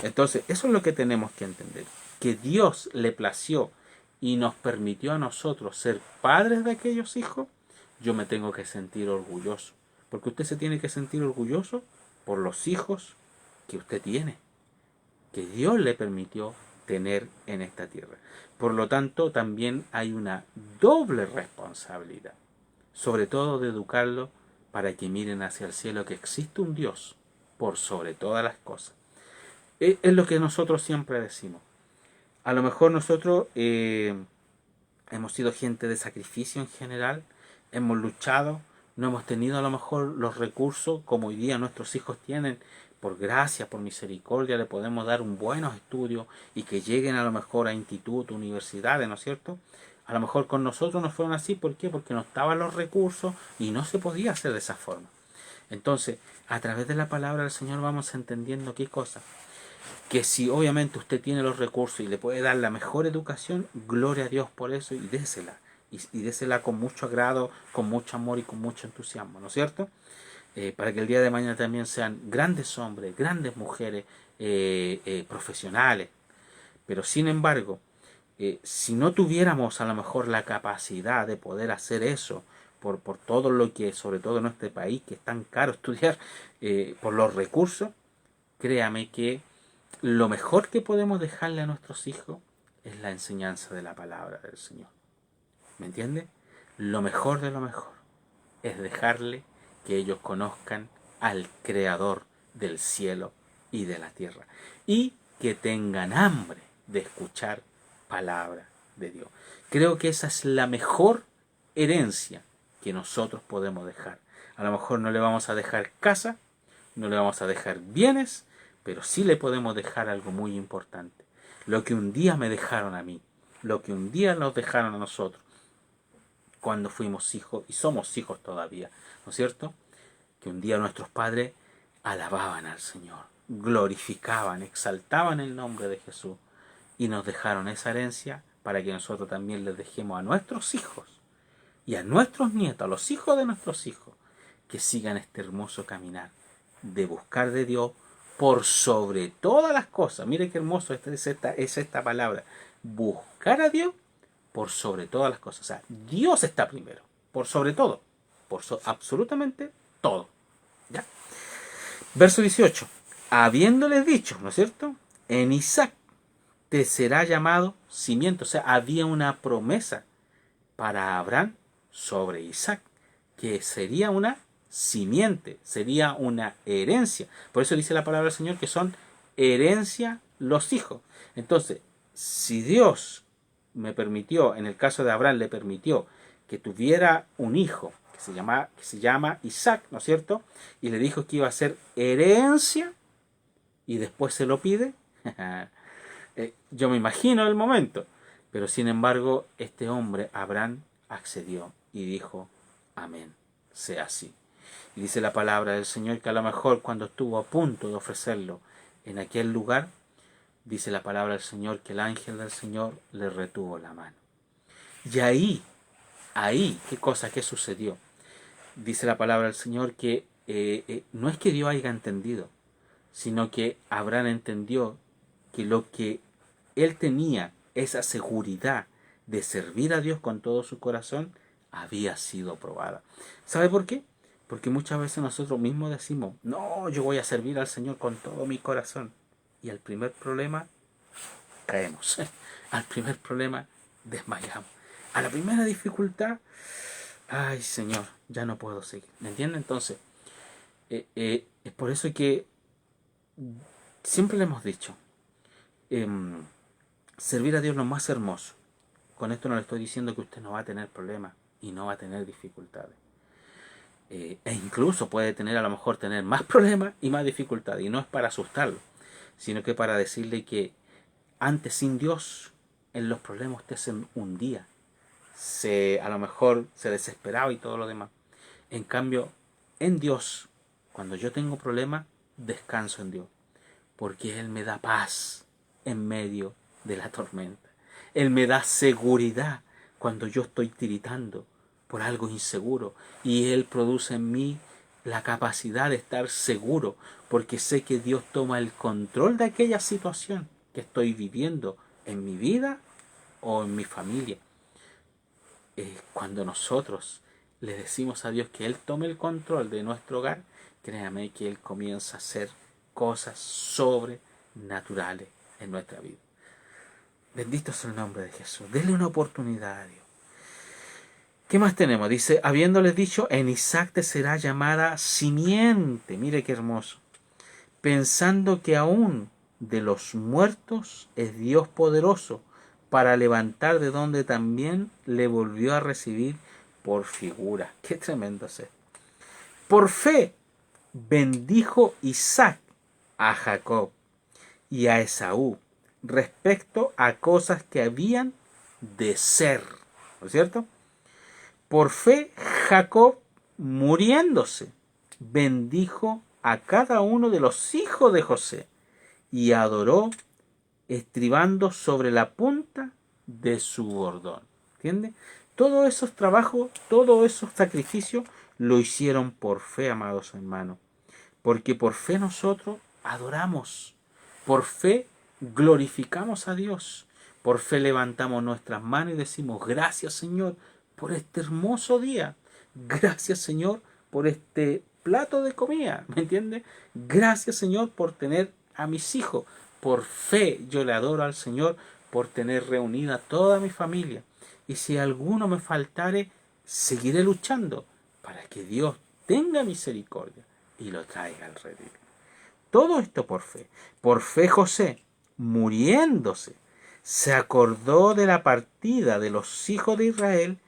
Entonces, eso es lo que tenemos que entender, que Dios le plació y nos permitió a nosotros ser padres de aquellos hijos. Yo me tengo que sentir orgulloso, porque usted se tiene que sentir orgulloso por los hijos que usted tiene, que Dios le permitió tener en esta tierra. Por lo tanto, también hay una doble responsabilidad, sobre todo de educarlo para que miren hacia el cielo que existe un Dios por sobre todas las cosas. Es lo que nosotros siempre decimos. A lo mejor nosotros hemos sido gente de sacrificio en general, hemos luchado, no hemos tenido a lo mejor los recursos como hoy día nuestros hijos tienen. Por gracia, por misericordia, le podemos dar un buenos estudios y que lleguen a lo mejor a institutos, universidades, ¿no es cierto? A lo mejor con nosotros no fueron así, ¿por qué? Porque no estaban los recursos y no se podía hacer de esa forma. Entonces, a través de la palabra del Señor vamos entendiendo qué cosa. Que si obviamente usted tiene los recursos y le puede dar la mejor educación, gloria a Dios por eso y désela. Y désela con mucho agrado, con mucho amor y con mucho entusiasmo, ¿no es cierto? Para que el día de mañana también sean grandes hombres, grandes mujeres, profesionales. Pero sin embargo, si no tuviéramos a lo mejor la capacidad de poder hacer eso, por todo lo que, sobre todo en este país, que es tan caro estudiar, por los recursos, créame que lo mejor que podemos dejarle a nuestros hijos es la enseñanza de la palabra del Señor. ¿Me entiende? Lo mejor de lo mejor es dejarle que ellos conozcan al Creador del cielo y de la tierra. Y que tengan hambre de escuchar palabra de Dios. Creo que esa es la mejor herencia que nosotros podemos dejar. A lo mejor no le vamos a dejar casa, no le vamos a dejar bienes, pero sí le podemos dejar algo muy importante. Lo que un día me dejaron a mí, lo que un día nos dejaron a nosotros, cuando fuimos hijos, y somos hijos todavía, ¿no es cierto? Que un día nuestros padres alababan al Señor, glorificaban, exaltaban el nombre de Jesús, y nos dejaron esa herencia para que nosotros también les dejemos a nuestros hijos, y a nuestros nietos, a los hijos de nuestros hijos, que sigan este hermoso caminar de buscar de Dios por sobre todas las cosas. Mire qué hermoso es esta palabra. Buscar a Dios por sobre todas las cosas. O sea, Dios está primero, por sobre todo, absolutamente todo. ¿Ya? Verso 18. Habiéndoles dicho, ¿no es cierto? En Isaac te será llamado simiente. O sea, había una promesa para Abraham sobre Isaac, que sería una simiente, sería una herencia. Por eso dice la palabra del Señor que son herencia los hijos. Entonces, si Dios me permitió, en el caso de Abraham le permitió que tuviera un hijo que se llama Isaac, ¿no es cierto? Y le dijo que iba a ser herencia, y después se lo pide, yo me imagino el momento. Pero sin embargo, este hombre, Abraham, accedió y dijo, amén, sea así. Y dice la palabra del Señor que a lo mejor cuando estuvo a punto de ofrecerlo en aquel lugar, dice la palabra del Señor que el ángel del Señor le retuvo la mano. Y ¿qué cosa? ¿Qué sucedió? Dice la palabra del Señor que no es que Dios haya entendido, sino que Abraham entendió que lo que él tenía, esa seguridad de servir a Dios con todo su corazón, había sido probada. ¿Sabe por qué? Porque muchas veces nosotros mismos decimos, no, yo voy a servir al Señor con todo mi corazón. Y al primer problema, caemos. Al primer problema, desmayamos. A la primera dificultad, ay Señor, ya no puedo seguir. ¿Me entiende? Entonces, es por eso que siempre le hemos dicho, servir a Dios lo más hermoso. Con esto no le estoy diciendo que usted no va a tener problemas y no va a tener dificultades. E incluso puede tener, a lo mejor, tener más problemas y más dificultades. Y no es para asustarlo, sino que para decirle que antes sin Dios, en los problemas usted se hundía. A lo mejor se desesperaba y todo lo demás. En cambio, en Dios, cuando yo tengo problemas, descanso en Dios. Porque Él me da paz en medio de la tormenta. Él me da seguridad cuando yo estoy tiritando por algo inseguro. Y Él produce en mí la capacidad de estar seguro, porque sé que Dios toma el control de aquella situación que estoy viviendo en mi vida o en mi familia. Cuando nosotros le decimos a Dios que Él tome el control de nuestro hogar, créame que Él comienza a hacer cosas sobrenaturales en nuestra vida. Bendito sea el nombre de Jesús. Denle una oportunidad a Dios. ¿Qué más tenemos? Dice, habiéndoles dicho, en Isaac te será llamada simiente. Mire qué hermoso. Pensando que aún de los muertos es Dios poderoso para levantar de donde también le volvió a recibir por figura. Qué tremendo es esto. Por fe bendijo Isaac a Jacob y a Esaú respecto a cosas que habían de ser. ¿No es cierto? Por fe Jacob, muriéndose, bendijo a cada uno de los hijos de José y adoró estribando sobre la punta de su bordón. ¿Entiende? Todos esos trabajos, todos esos sacrificios lo hicieron por fe, amados hermanos. Porque por fe nosotros adoramos, por fe glorificamos a Dios, por fe levantamos nuestras manos y decimos, gracias Señor por este hermoso día, gracias Señor por este plato de comida, ¿me entiende? Gracias Señor por tener a mis hijos, por fe yo le adoro al Señor por tener reunida toda mi familia. Y si alguno me faltare, seguiré luchando para que Dios tenga misericordia y lo traiga al redil. Todo esto por fe. Por fe José, muriéndose, se acordó de la partida de los hijos de Israel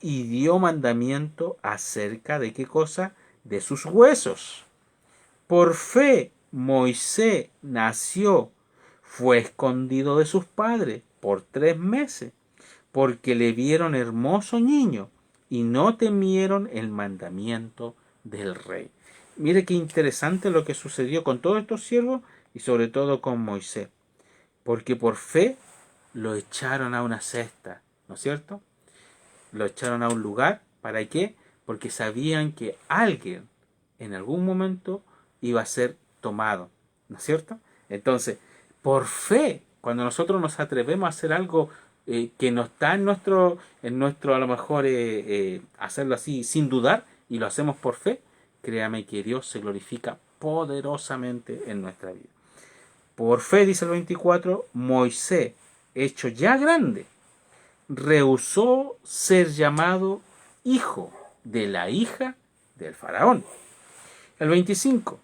y dio mandamiento acerca de qué cosa, de sus huesos. Por fe Moisés nació, fue escondido de sus padres por 3 meses, porque le vieron hermoso niño y no temieron el mandamiento del rey. Mire qué interesante lo que sucedió con todos estos siervos y sobre todo con Moisés. Porque por fe lo echaron a una cesta, ¿no es cierto? Lo echaron a un lugar, ¿para qué? Porque sabían que alguien en algún momento iba a ser tomado, ¿no es cierto? Entonces, por fe, cuando nosotros nos atrevemos a hacer algo que no está en nuestro a lo mejor hacerlo así sin dudar y lo hacemos por fe, créame que Dios se glorifica poderosamente en nuestra vida. Por fe, dice el 24, Moisés, hecho ya grande, rehusó ser llamado hijo de la hija del faraón. El 25,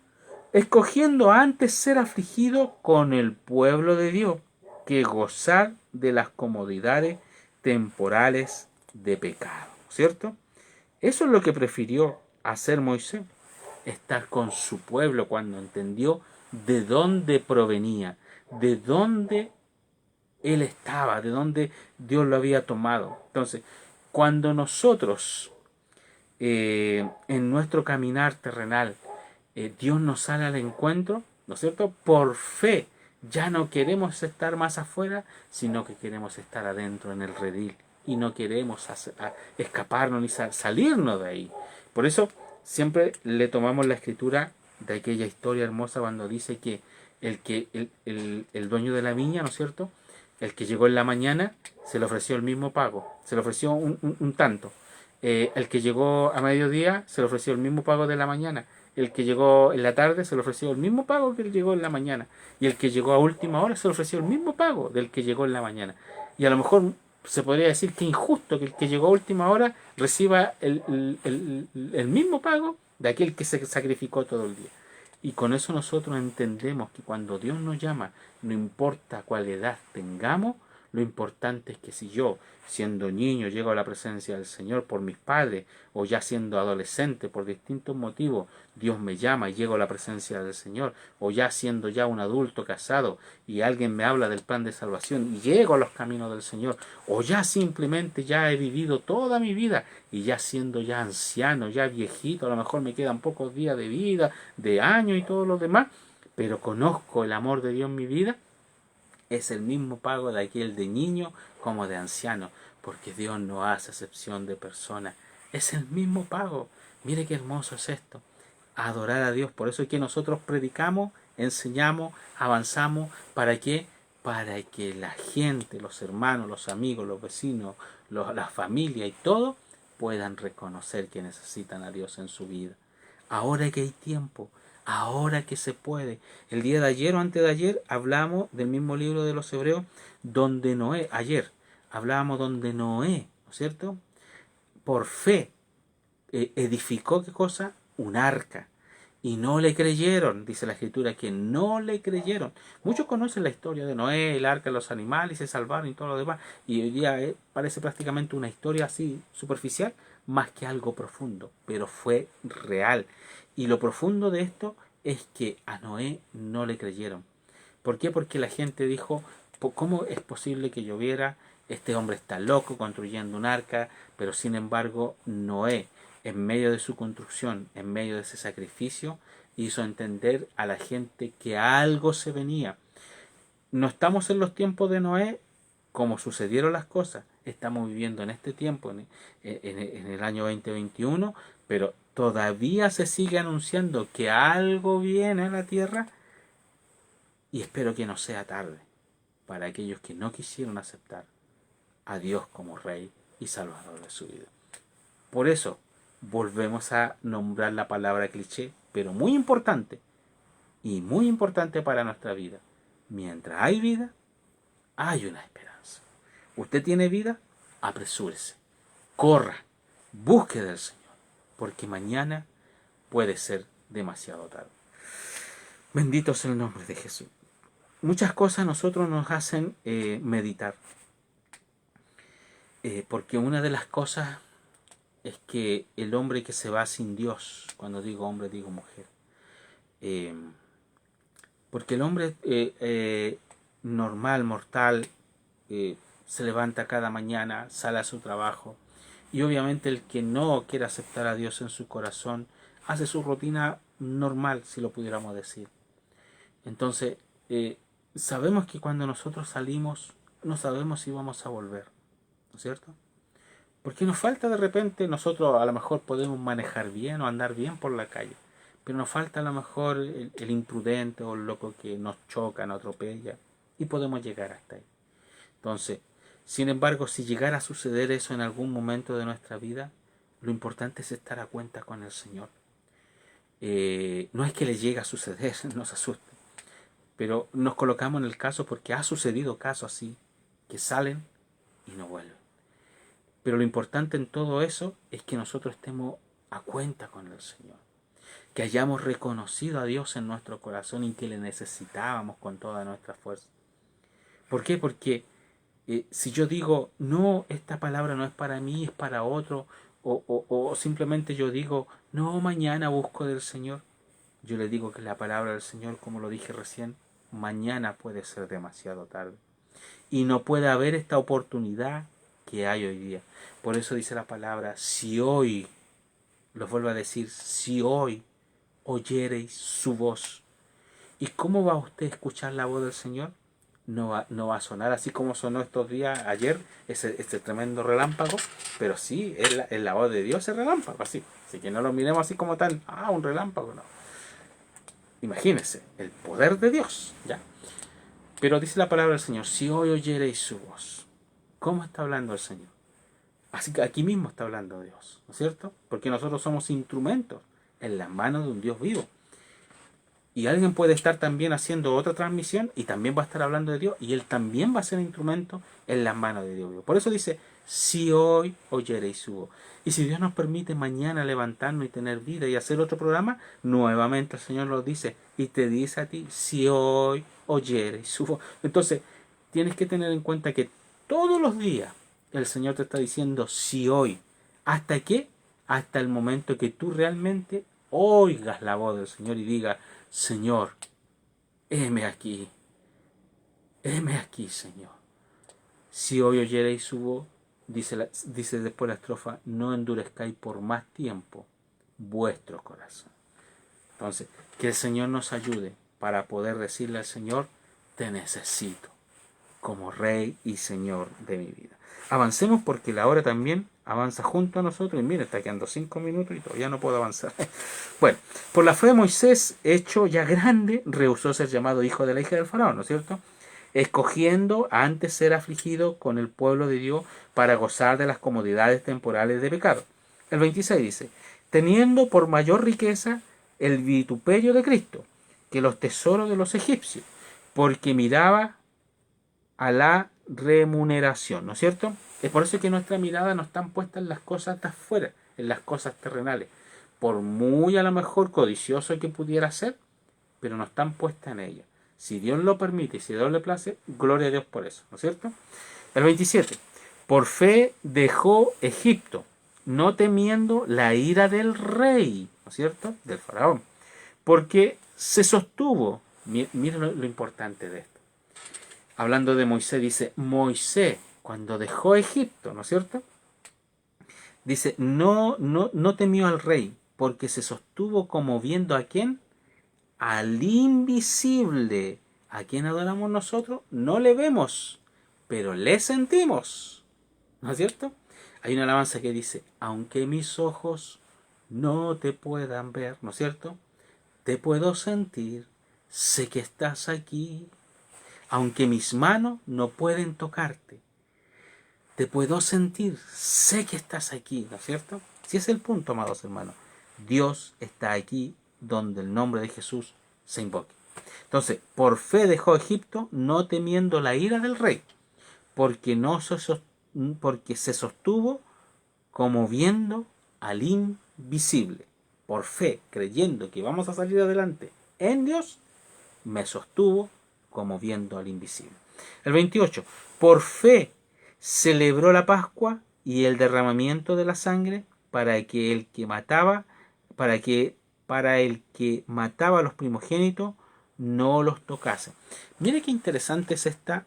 escogiendo antes ser afligido con el pueblo de Dios que gozar de las comodidades temporales de pecado, ¿cierto? Eso es lo que prefirió hacer Moisés, estar con su pueblo cuando entendió de dónde provenía, de dónde él estaba, de dónde Dios lo había tomado. Entonces, cuando nosotros en nuestro caminar terrenal Dios nos sale al encuentro, ¿no es cierto? Por fe, ya no queremos estar más afuera, sino que queremos estar adentro en el redil y no queremos escaparnos ni salirnos de ahí. Por eso siempre le tomamos la escritura de aquella historia hermosa cuando dice que el dueño de la viña, ¿no es cierto? El que llegó en la mañana se le ofreció el mismo pago, se le ofreció un tanto. El que llegó a mediodía se le ofreció el mismo pago de la mañana. El que llegó en la tarde se le ofreció el mismo pago que el que llegó en la mañana. Y el que llegó a última hora se le ofreció el mismo pago del que llegó en la mañana. Y a lo mejor se podría decir que injusto que el que llegó a última hora reciba el mismo pago de aquel que se sacrificó todo el día. Y con eso nosotros entendemos que cuando Dios nos llama, no importa cuál edad tengamos, lo importante es que si yo, siendo niño, llego a la presencia del Señor por mis padres, o ya siendo adolescente por distintos motivos, Dios me llama y llego a la presencia del Señor, o ya siendo ya un adulto casado y alguien me habla del plan de salvación y llego a los caminos del Señor, o ya simplemente ya he vivido toda mi vida y ya siendo ya anciano, ya viejito, a lo mejor me quedan pocos días de vida, de años y todo lo demás, pero conozco el amor de Dios en mi vida, es el mismo pago de aquel de niño como de anciano, porque Dios no hace excepción de personas. Es el mismo pago. Mire qué hermoso es esto. Adorar a Dios. Por eso es que nosotros predicamos, enseñamos, avanzamos. ¿Para qué? Para que la gente, los hermanos, los amigos, los vecinos, la familia y todo puedan reconocer que necesitan a Dios en su vida. Ahora que hay tiempo, ahora que se puede. El día de ayer o antes de ayer hablamos del mismo libro de los Hebreos, donde Noé, ayer hablábamos donde Noé, ¿no es cierto? Por fe edificó, ¿qué cosa? Un arca. Y no le creyeron, dice la escritura, que no le creyeron. Muchos conocen la historia de Noé, el arca, los animales, se salvaron y todo lo demás. Y hoy día parece prácticamente una historia así superficial, más que algo profundo, pero fue real. Y lo profundo de esto es que a Noé no le creyeron. ¿Por qué? Porque la gente dijo, ¿cómo es posible que lloviera? Este hombre está loco construyendo un arca, pero sin embargo Noé, en medio de su construcción, en medio de ese sacrificio, hizo entender a la gente que algo se venía. No estamos en los tiempos de Noé como sucedieron las cosas. Estamos viviendo en este tiempo, en el año 2021, pero todavía se sigue anunciando que algo viene a la tierra y espero que no sea tarde para aquellos que no quisieron aceptar a Dios como Rey y Salvador de su vida. Por eso, volvemos a nombrar la palabra cliché, pero muy importante y muy importante para nuestra vida. Mientras hay vida, hay una esperanza. Usted tiene vida, apresúrese, corra, busque del Señor, porque mañana puede ser demasiado tarde. Bendito sea el nombre de Jesús. Muchas cosas a nosotros nos hacen meditar, porque una de las cosas es que el hombre que se va sin Dios, cuando digo hombre digo mujer, porque el hombre normal, mortal, se levanta cada mañana, sale a su trabajo, y obviamente el que no quiere aceptar a Dios en su corazón hace su rutina normal, si lo pudiéramos decir. Entonces, sabemos que cuando nosotros salimos no sabemos si vamos a volver, ¿no es cierto? Porque nos falta de repente, nosotros a lo mejor podemos manejar bien o andar bien por la calle, pero nos falta a lo mejor el imprudente o el loco que nos choca, nos atropella y podemos llegar hasta ahí. Entonces, sin embargo, si llegara a suceder eso en algún momento de nuestra vida, lo importante es estar a cuenta con el Señor. No es que le llegue a suceder, no se asuste, pero nos colocamos en el caso porque ha sucedido casos así, que salen y no vuelven. Pero lo importante en todo eso es que nosotros estemos a cuenta con el Señor, que hayamos reconocido a Dios en nuestro corazón y que le necesitábamos con toda nuestra fuerza. ¿Por qué? Porque si yo digo, no, esta palabra no es para mí, es para otro, o simplemente yo digo, no, mañana busco del Señor, Yo le digo que la palabra del Señor, como lo dije recién, mañana puede ser demasiado tarde. Y no puede haber esta oportunidad que hay hoy día. Por eso dice la palabra, si hoy, lo vuelvo a decir, si hoy oyereis su voz. ¿Y cómo va usted a escuchar la voz del Señor? No va a sonar así como sonó estos días, ayer, ese tremendo relámpago, pero sí, es la voz de Dios, el relámpago, así. Así que no lo miremos así como tan, un relámpago, no. Imagínense, el poder de Dios, ¿ya? Pero dice la palabra del Señor, si hoy oyereis su voz. ¿Cómo está hablando el Señor? Así que aquí mismo está hablando Dios, ¿no es cierto? Porque nosotros somos instrumentos en las manos de un Dios vivo. Y alguien puede estar también haciendo otra transmisión y también va a estar hablando de Dios y él también va a ser instrumento en las manos de Dios vivo. Por eso dice, si hoy oyereis su voz. Y si Dios nos permite mañana levantarnos y tener vida y hacer otro programa, nuevamente el Señor lo dice y te dice a ti, si hoy oyereis su voz. Entonces, tienes que tener en cuenta que todos los días el Señor te está diciendo, si hoy. ¿Hasta qué? Hasta el momento que tú realmente oigas la voz del Señor y digas, Señor, heme aquí, Señor. Si hoy oyereis su voz, dice después la estrofa, no endurezcáis por más tiempo vuestro corazón. Entonces, que el Señor nos ayude para poder decirle al Señor, te necesito como Rey y Señor de mi vida. Avancemos porque la hora también avanza junto a nosotros y mira, está quedando 5 minutos y todavía no puedo avanzar. Bueno, por la fe de Moisés, hecho ya grande, rehusó ser llamado hijo de la hija del faraón, ¿no es cierto? Escogiendo antes ser afligido con el pueblo de Dios para gozar de las comodidades temporales de pecado. El 26 dice, teniendo por mayor riqueza el vituperio de Cristo que los tesoros de los egipcios, porque miraba a la remuneración, ¿no es cierto? Es por eso que nuestra mirada no está puesta en las cosas de afuera, en las cosas terrenales. Por muy a lo mejor codicioso que pudiera ser, pero no están puestas en ellas. Si Dios lo permite y si Dios le place, gloria a Dios por eso, ¿no es cierto? El 27. Por fe dejó Egipto, no temiendo la ira del rey, ¿no es cierto? Del faraón. Porque se sostuvo, miren lo importante de esto. Hablando de Moisés, dice, Moisés, cuando dejó Egipto, ¿no es cierto? Dice, no temió al rey, porque se sostuvo como viendo a quién, al invisible. ¿A quién adoramos nosotros? No le vemos, pero le sentimos. ¿No es cierto? Hay una alabanza que dice, aunque mis ojos no te puedan ver, ¿no es cierto? Te puedo sentir, sé que estás aquí. Aunque mis manos no pueden tocarte, te puedo sentir, sé que estás aquí, ¿no es cierto? Si es el punto, amados hermanos. Dios está aquí donde el nombre de Jesús se invoque. Entonces, por fe dejó Egipto, no temiendo la ira del rey, porque se sostuvo como viendo al invisible. Por fe, creyendo que vamos a salir adelante en Dios, me sostuvo como viendo al invisible. El 28. Por fe celebró la Pascua y el derramamiento de la sangre para el que mataba a los primogénitos no los tocase. Mire qué interesante es esta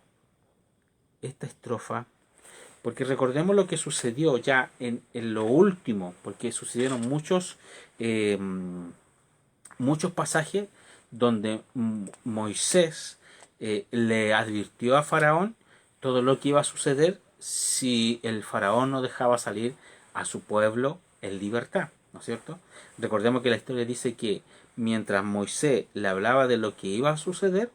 estrofa, porque recordemos lo que sucedió ya en lo último, porque sucedieron muchos pasajes donde Moisés le advirtió a Faraón todo lo que iba a suceder si el Faraón no dejaba salir a su pueblo en libertad, ¿no es cierto? Recordemos que la historia dice que mientras Moisés le hablaba de lo que iba a suceder,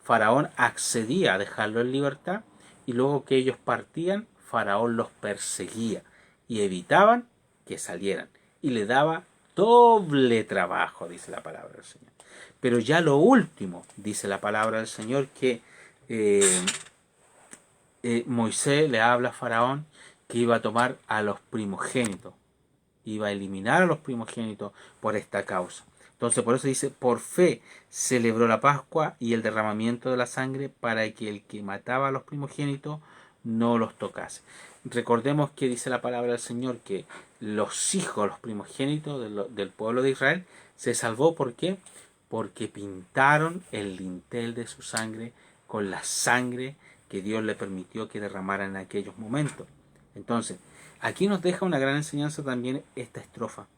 Faraón accedía a dejarlo en libertad y luego que ellos partían, Faraón los perseguía y evitaban que salieran y le daba doble trabajo, dice la palabra del Señor. Pero ya lo último, dice la palabra del Señor, que Moisés le habla a Faraón que iba a tomar a los primogénitos, iba a eliminar a los primogénitos por esta causa. Entonces por eso dice, por fe celebró la Pascua y el derramamiento de la sangre para que el que mataba a los primogénitos no los tocase. Recordemos que dice la palabra del Señor que los hijos, los primogénitos del pueblo de Israel, Se salvó, ¿por qué? Porque pintaron el dintel de su sangre con la sangre que Dios le permitió que derramara en aquellos momentos. Entonces, aquí nos deja una gran enseñanza también esta estrofa,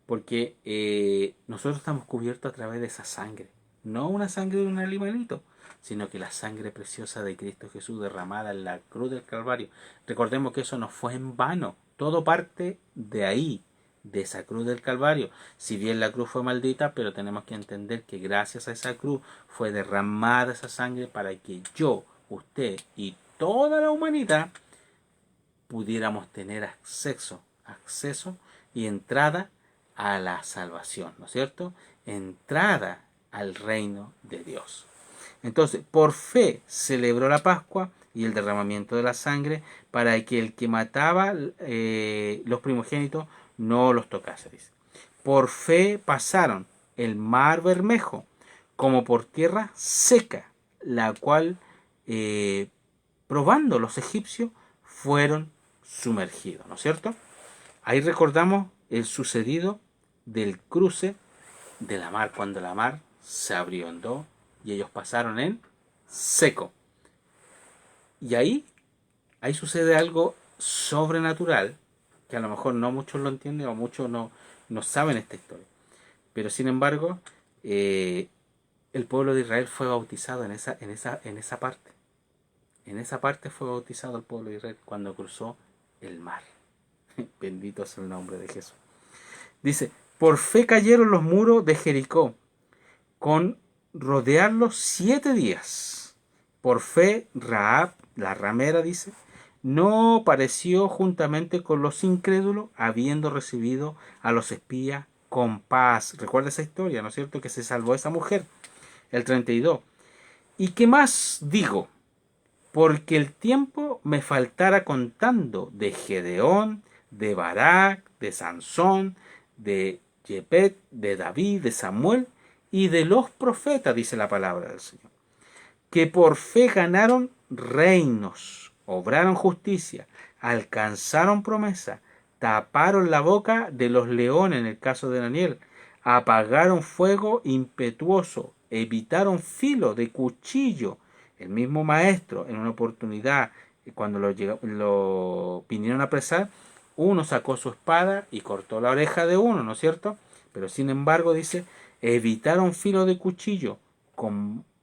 porque nosotros estamos cubiertos a través de esa sangre, no una sangre de un animalito, sino que la sangre preciosa de Cristo Jesús derramada en la cruz del Calvario. Recordemos que eso no fue en vano, todo parte de ahí, de esa cruz del Calvario. Si bien la cruz fue maldita, pero tenemos que entender que gracias a esa cruz fue derramada esa sangre para que yo, usted y toda la humanidad pudiéramos tener acceso y entrada a la salvación, ¿no es cierto? Entrada al reino de Dios. Entonces, por fe celebró la Pascua y el derramamiento de la sangre para que el que mataba los primogénitos no los tocase, dice. Por fe pasaron el mar Bermejo como por tierra seca, la cual, probando los egipcios, fueron sumergidos, ¿no es cierto? Ahí recordamos el sucedido del cruce de la mar, cuando la mar se abrió en dos y ellos pasaron en seco. Y ahí sucede algo sobrenatural, que a lo mejor no muchos lo entienden o muchos no saben esta historia. Pero sin embargo, el pueblo de Israel fue bautizado en esa parte. En esa parte fue bautizado el pueblo de Israel cuando cruzó el mar. Bendito es el nombre de Jesús. Dice, por fe cayeron los muros de Jericó, con rodearlos 7 días. Por fe Rahab, la ramera, dice, no pareció juntamente con los incrédulos, habiendo recibido a los espías con paz. Recuerda esa historia, ¿no es cierto? Que se salvó esa mujer. El 32. ¿Y qué más digo? Porque el tiempo me faltara contando de Gedeón, de Barak, de Sansón, de Jepet, de David, de Samuel y de los profetas, dice la palabra del Señor, que por fe ganaron reinos, obraron justicia, alcanzaron promesa, taparon la boca de los leones en el caso de Daniel, apagaron fuego impetuoso, evitaron filo de cuchillo. El mismo maestro, en una oportunidad, cuando lo vinieron a apresar, uno sacó su espada y cortó la oreja de uno, ¿no es cierto? Pero sin embargo, dice, evitaron filo de cuchillo,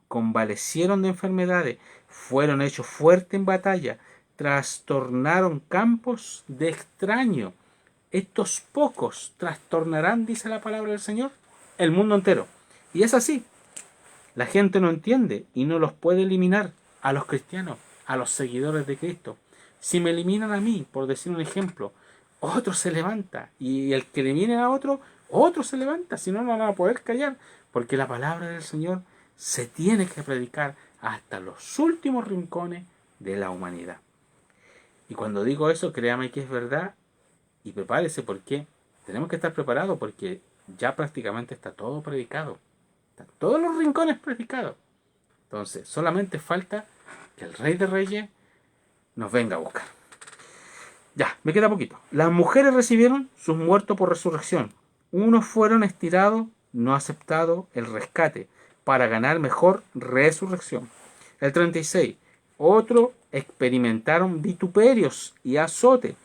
convalecieron de enfermedades, fueron hechos fuertes en batalla, trastornaron campos de extraño. Estos pocos trastornarán, dice la palabra del Señor, el mundo entero. Y es así. La gente no entiende y no los puede eliminar a los cristianos, a los seguidores de Cristo. Si me eliminan a mí, por decir un ejemplo, otro se levanta, y el que elimine a otro se levanta, si no, no van a poder callar, porque la palabra del Señor se tiene que predicar hasta los últimos rincones de la humanidad. Y cuando digo eso, créame que es verdad, y prepárese, porque tenemos que estar preparados, porque ya prácticamente está todo predicado. Están todos los rincones predicados. Entonces, solamente falta que el Rey de Reyes nos venga a buscar. Ya, me queda poquito. Las mujeres recibieron sus muertos por resurrección. Unos fueron estirados, no aceptado el rescate, para ganar mejor resurrección. El 36. Otros experimentaron vituperios y azote.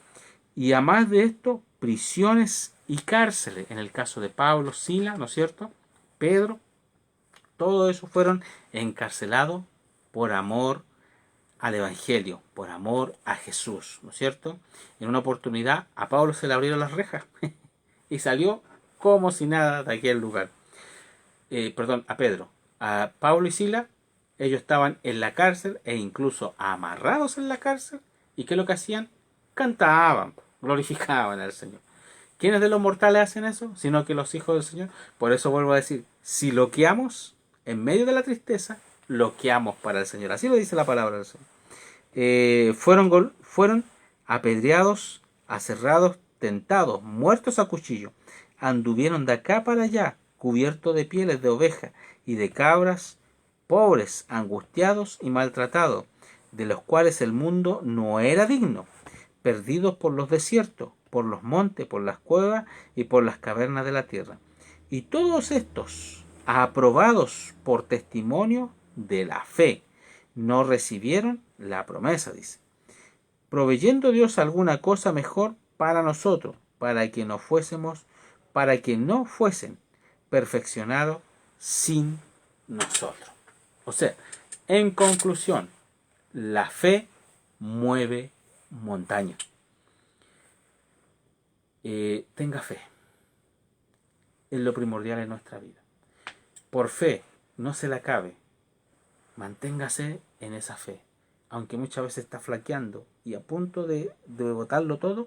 Y a más de esto, prisiones y cárceles. En el caso de Pablo, Sila, ¿no es cierto? Pedro. Todos esos fueron encarcelados por amor al Evangelio, por amor a Jesús, ¿no es cierto? En una oportunidad a Pablo se le abrieron las rejas y salió como si nada de aquel lugar. A Pedro. A Pablo y Sila, ellos estaban en la cárcel e incluso amarrados en la cárcel. ¿Y qué es lo que hacían? Cantaban, glorificaban al Señor. ¿Quiénes de los mortales hacen eso? Sino que los hijos del Señor. Por eso vuelvo a decir, si loqueamos en medio de la tristeza, loqueamos para el Señor. Así lo dice la palabra del Señor. Fueron apedreados, aserrados, tentados, muertos a cuchillo. Anduvieron de acá para allá, cubiertos de pieles de oveja y de cabras, pobres, angustiados y maltratados, de los cuales el mundo no era digno, perdidos por los desiertos, por los montes, por las cuevas y por las cavernas de la tierra. Y todos estos, aprobados por testimonio de la fe, no recibieron la promesa, dice, proveyendo Dios alguna cosa mejor para nosotros, para que no fuesen perfeccionados sin nosotros. O sea, en conclusión, la fe mueve montañas. Tenga fe. Es lo primordial en nuestra vida. Por fe, no se la acabe. Manténgase en esa fe. Aunque muchas veces está flaqueando y a punto de botarlo todo,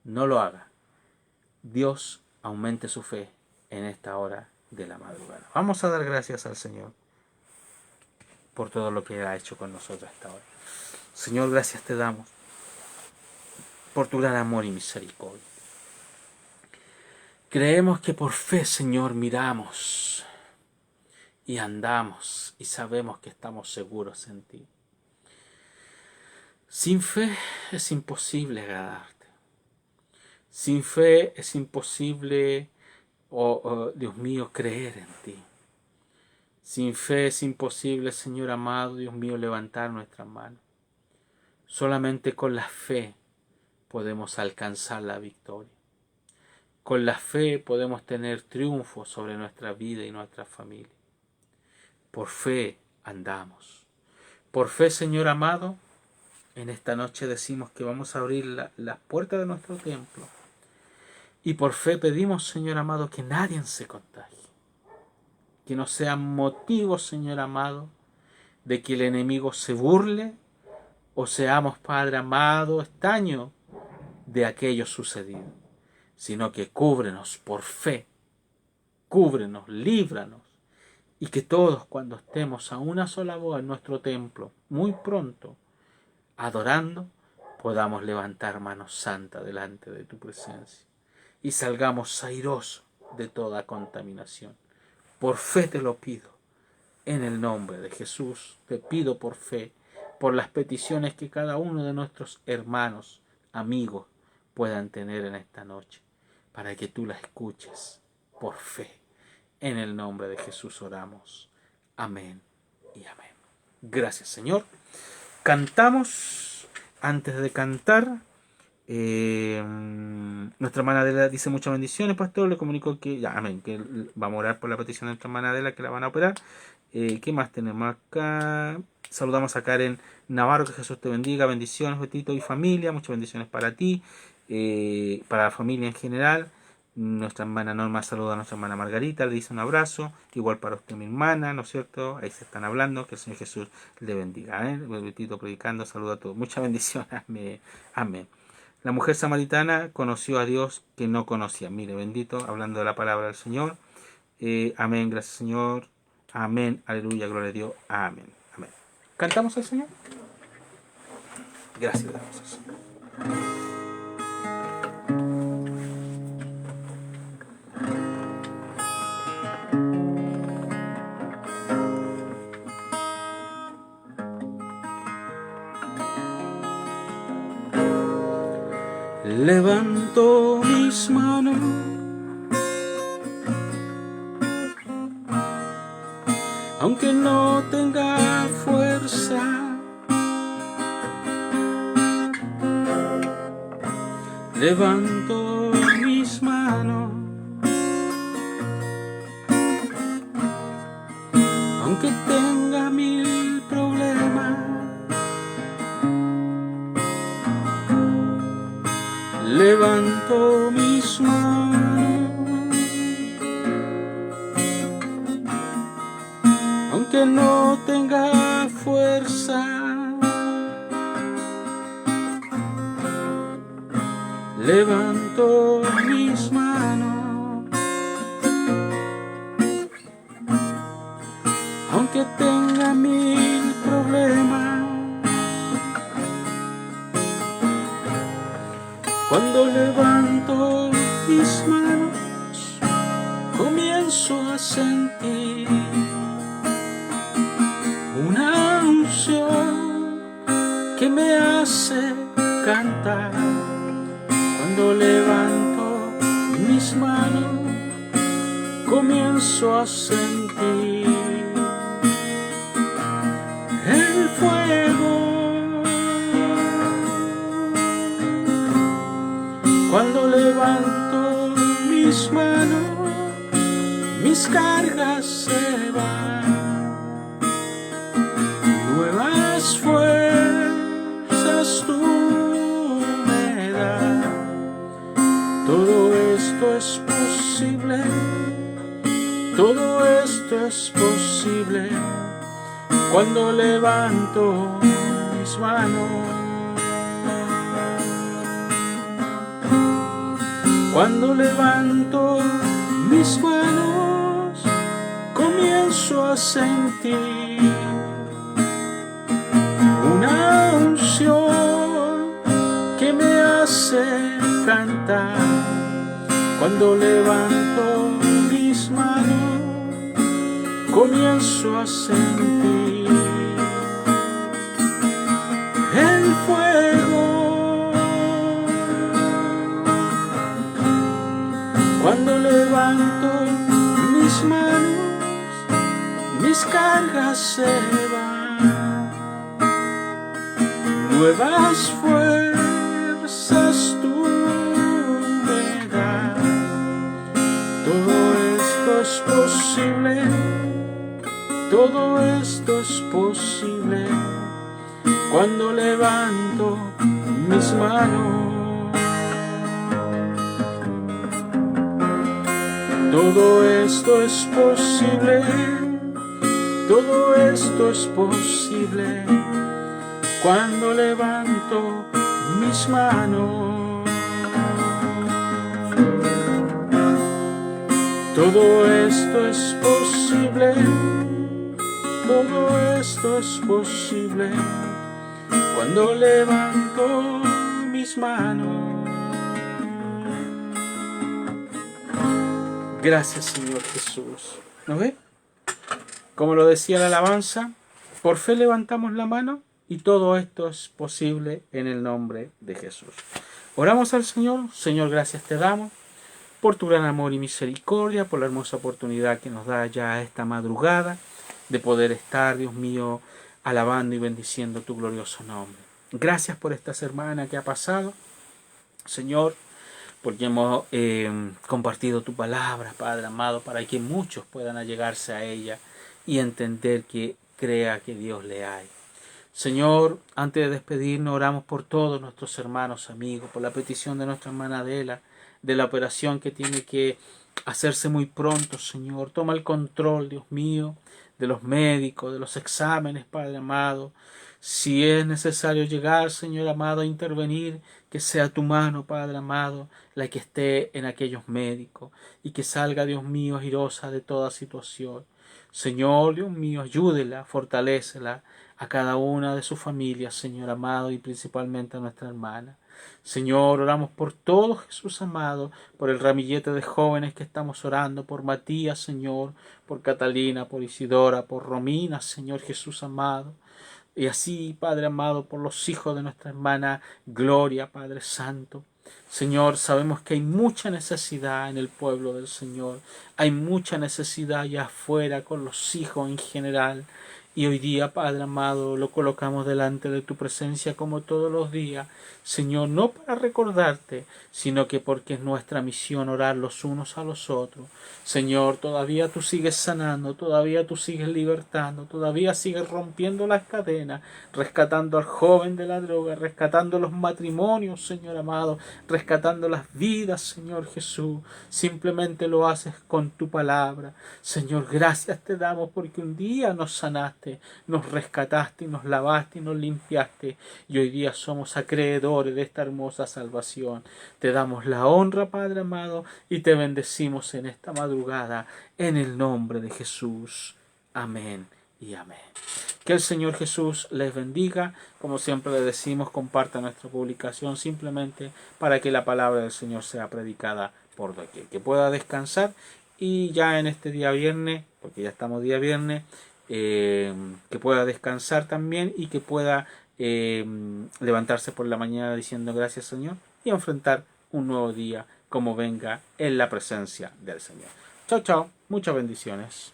no lo haga. Dios aumente su fe en esta hora de la madrugada. Vamos a dar gracias al Señor por todo lo que ha hecho con nosotros hasta ahora. Señor, gracias te damos por tu gran amor y misericordia. Creemos que por fe, Señor, miramos y andamos y sabemos que estamos seguros en ti. Sin fe es imposible agradarte. Sin fe es imposible, Dios mío, creer en ti. Sin fe es imposible, Señor amado, Dios mío, levantar nuestras manos. Solamente con la fe podemos alcanzar la victoria. Con la fe podemos tener triunfo sobre nuestra vida y nuestra familia. Por fe andamos. Por fe, Señor amado, en esta noche decimos que vamos a abrir las puertas de nuestro templo. Y por fe pedimos, Señor amado, que nadie se contagie. Que no sea motivo, Señor amado, de que el enemigo se burle o seamos, Padre amado, estaño de aquello sucedido, sino que cúbrenos por fe, cúbrenos, líbranos, y que todos cuando estemos a una sola voz en nuestro templo, muy pronto, adorando, podamos levantar manos santas delante de tu presencia y salgamos airosos de toda contaminación. Por fe te lo pido, en el nombre de Jesús, te pido por fe, por las peticiones que cada uno de nuestros hermanos, amigos, puedan tener en esta noche, para que tú las escuches por fe. En el nombre de Jesús oramos. Amén y amén. Gracias, Señor. Cantamos. Antes de cantar, nuestra hermana Adela dice muchas bendiciones, pastor. Le comunico que ya, amén, que vamos a orar por la petición de nuestra hermana Adela, que la van a operar. ¿Qué más tenemos acá? Saludamos a Karen Navarro, que Jesús te bendiga. Bendiciones, Betito y familia. Muchas bendiciones para ti, para la familia en general. Nuestra hermana Norma saluda a nuestra hermana Margarita, le dice un abrazo, igual para usted, mi hermana, ¿no es cierto? Ahí se están hablando, que el Señor Jesús le bendiga, ¿eh? Betito predicando, saluda a todos, muchas bendiciones, amén. La mujer samaritana conoció a Dios que no conocía, mire, bendito, hablando de la palabra del Señor, amén, gracias Señor, amén, aleluya, gloria a Dios, amén, amén. ¿Cantamos al Señor? Gracias, damos al Señor. Levanto mis manos aunque no tenga fuerza, levanto mis manos aunque tenga mil problemas. Levanto mis manos, aunque no tenga fuerza. Levanto mis manos, aunque tenga mil problemas. Cuando levanto mis manos, comienzo a sentir una unción que me hace cantar. Cuando levanto mis manos, comienzo a sentir el fuego. Cuando levanto mis manos, mis cargas se van, nuevas fuerzas tú me das. Todo esto es posible, todo esto es posible cuando levanto mis manos. Cuando levanto mis manos, comienzo a sentir una unción que me hace cantar. Cuando levanto mis manos, comienzo a sentir el fuego. Cuando levanto mis manos, mis cargas se van, nuevas fuerzas tú me das. Todo esto es posible, todo esto es posible cuando levanto mis manos. Todo esto es posible, todo esto es posible cuando levanto mis manos. Todo esto es posible, todo esto es posible cuando levanto mis manos. Gracias, Señor Jesús. ¿No ve? Como lo decía la alabanza, por fe levantamos la mano y todo esto es posible en el nombre de Jesús. Oramos al Señor. Señor, gracias te damos por tu gran amor y misericordia, por la hermosa oportunidad que nos da ya esta madrugada de poder estar, Dios mío, alabando y bendiciendo tu glorioso nombre. Gracias por esta semana que ha pasado, Señor, porque hemos compartido tu palabra, Padre amado, para que muchos puedan allegarse a ella y entender que crea que Dios le hay. Señor, antes de despedirnos, oramos por todos nuestros hermanos, amigos, por la petición de nuestra hermana Adela, de la operación que tiene que hacerse muy pronto, Señor. Toma el control, Dios mío, de los médicos, de los exámenes, Padre amado. Si es necesario llegar, Señor amado, a intervenir, que sea tu mano, Padre amado, la que esté en aquellos médicos y que salga, Dios mío, airosa de toda situación. Señor, Dios mío, ayúdela, fortalécela a cada una de sus familias, Señor amado, y principalmente a nuestra hermana. Señor, oramos por todos, Jesús amado, por el ramillete de jóvenes que estamos orando, por Matías, Señor, por Catalina, por Isidora, por Romina, Señor Jesús amado. Y así, Padre amado, por los hijos de nuestra hermana Gloria, Padre Santo. Señor, sabemos que hay mucha necesidad en el pueblo del Señor. Hay mucha necesidad allá afuera con los hijos en general. Y hoy día, Padre amado, lo colocamos delante de tu presencia como todos los días. Señor, no para recordarte, sino que porque es nuestra misión orar los unos a los otros. Señor, todavía tú sigues sanando, todavía tú sigues libertando, todavía sigues rompiendo las cadenas, rescatando al joven de la droga, rescatando los matrimonios, Señor amado, rescatando las vidas, Señor Jesús. Simplemente lo haces con tu palabra. Señor, gracias te damos porque un día nos sanaste, nos rescataste, nos lavaste y nos limpiaste, y hoy día somos acreedores de esta hermosa salvación. Te damos la honra, Padre amado, y te bendecimos en esta madrugada, en el nombre de Jesús. Amén y amén. Que el Señor Jesús les bendiga. Como siempre le decimos, comparta nuestra publicación simplemente para que la palabra del Señor sea predicada por doquier. Que pueda descansar y ya en este día viernes, porque ya estamos día viernes, que pueda descansar también y que pueda levantarse por la mañana diciendo gracias, Señor, y enfrentar un nuevo día como venga en la presencia del Señor. Chao, chao. Muchas bendiciones.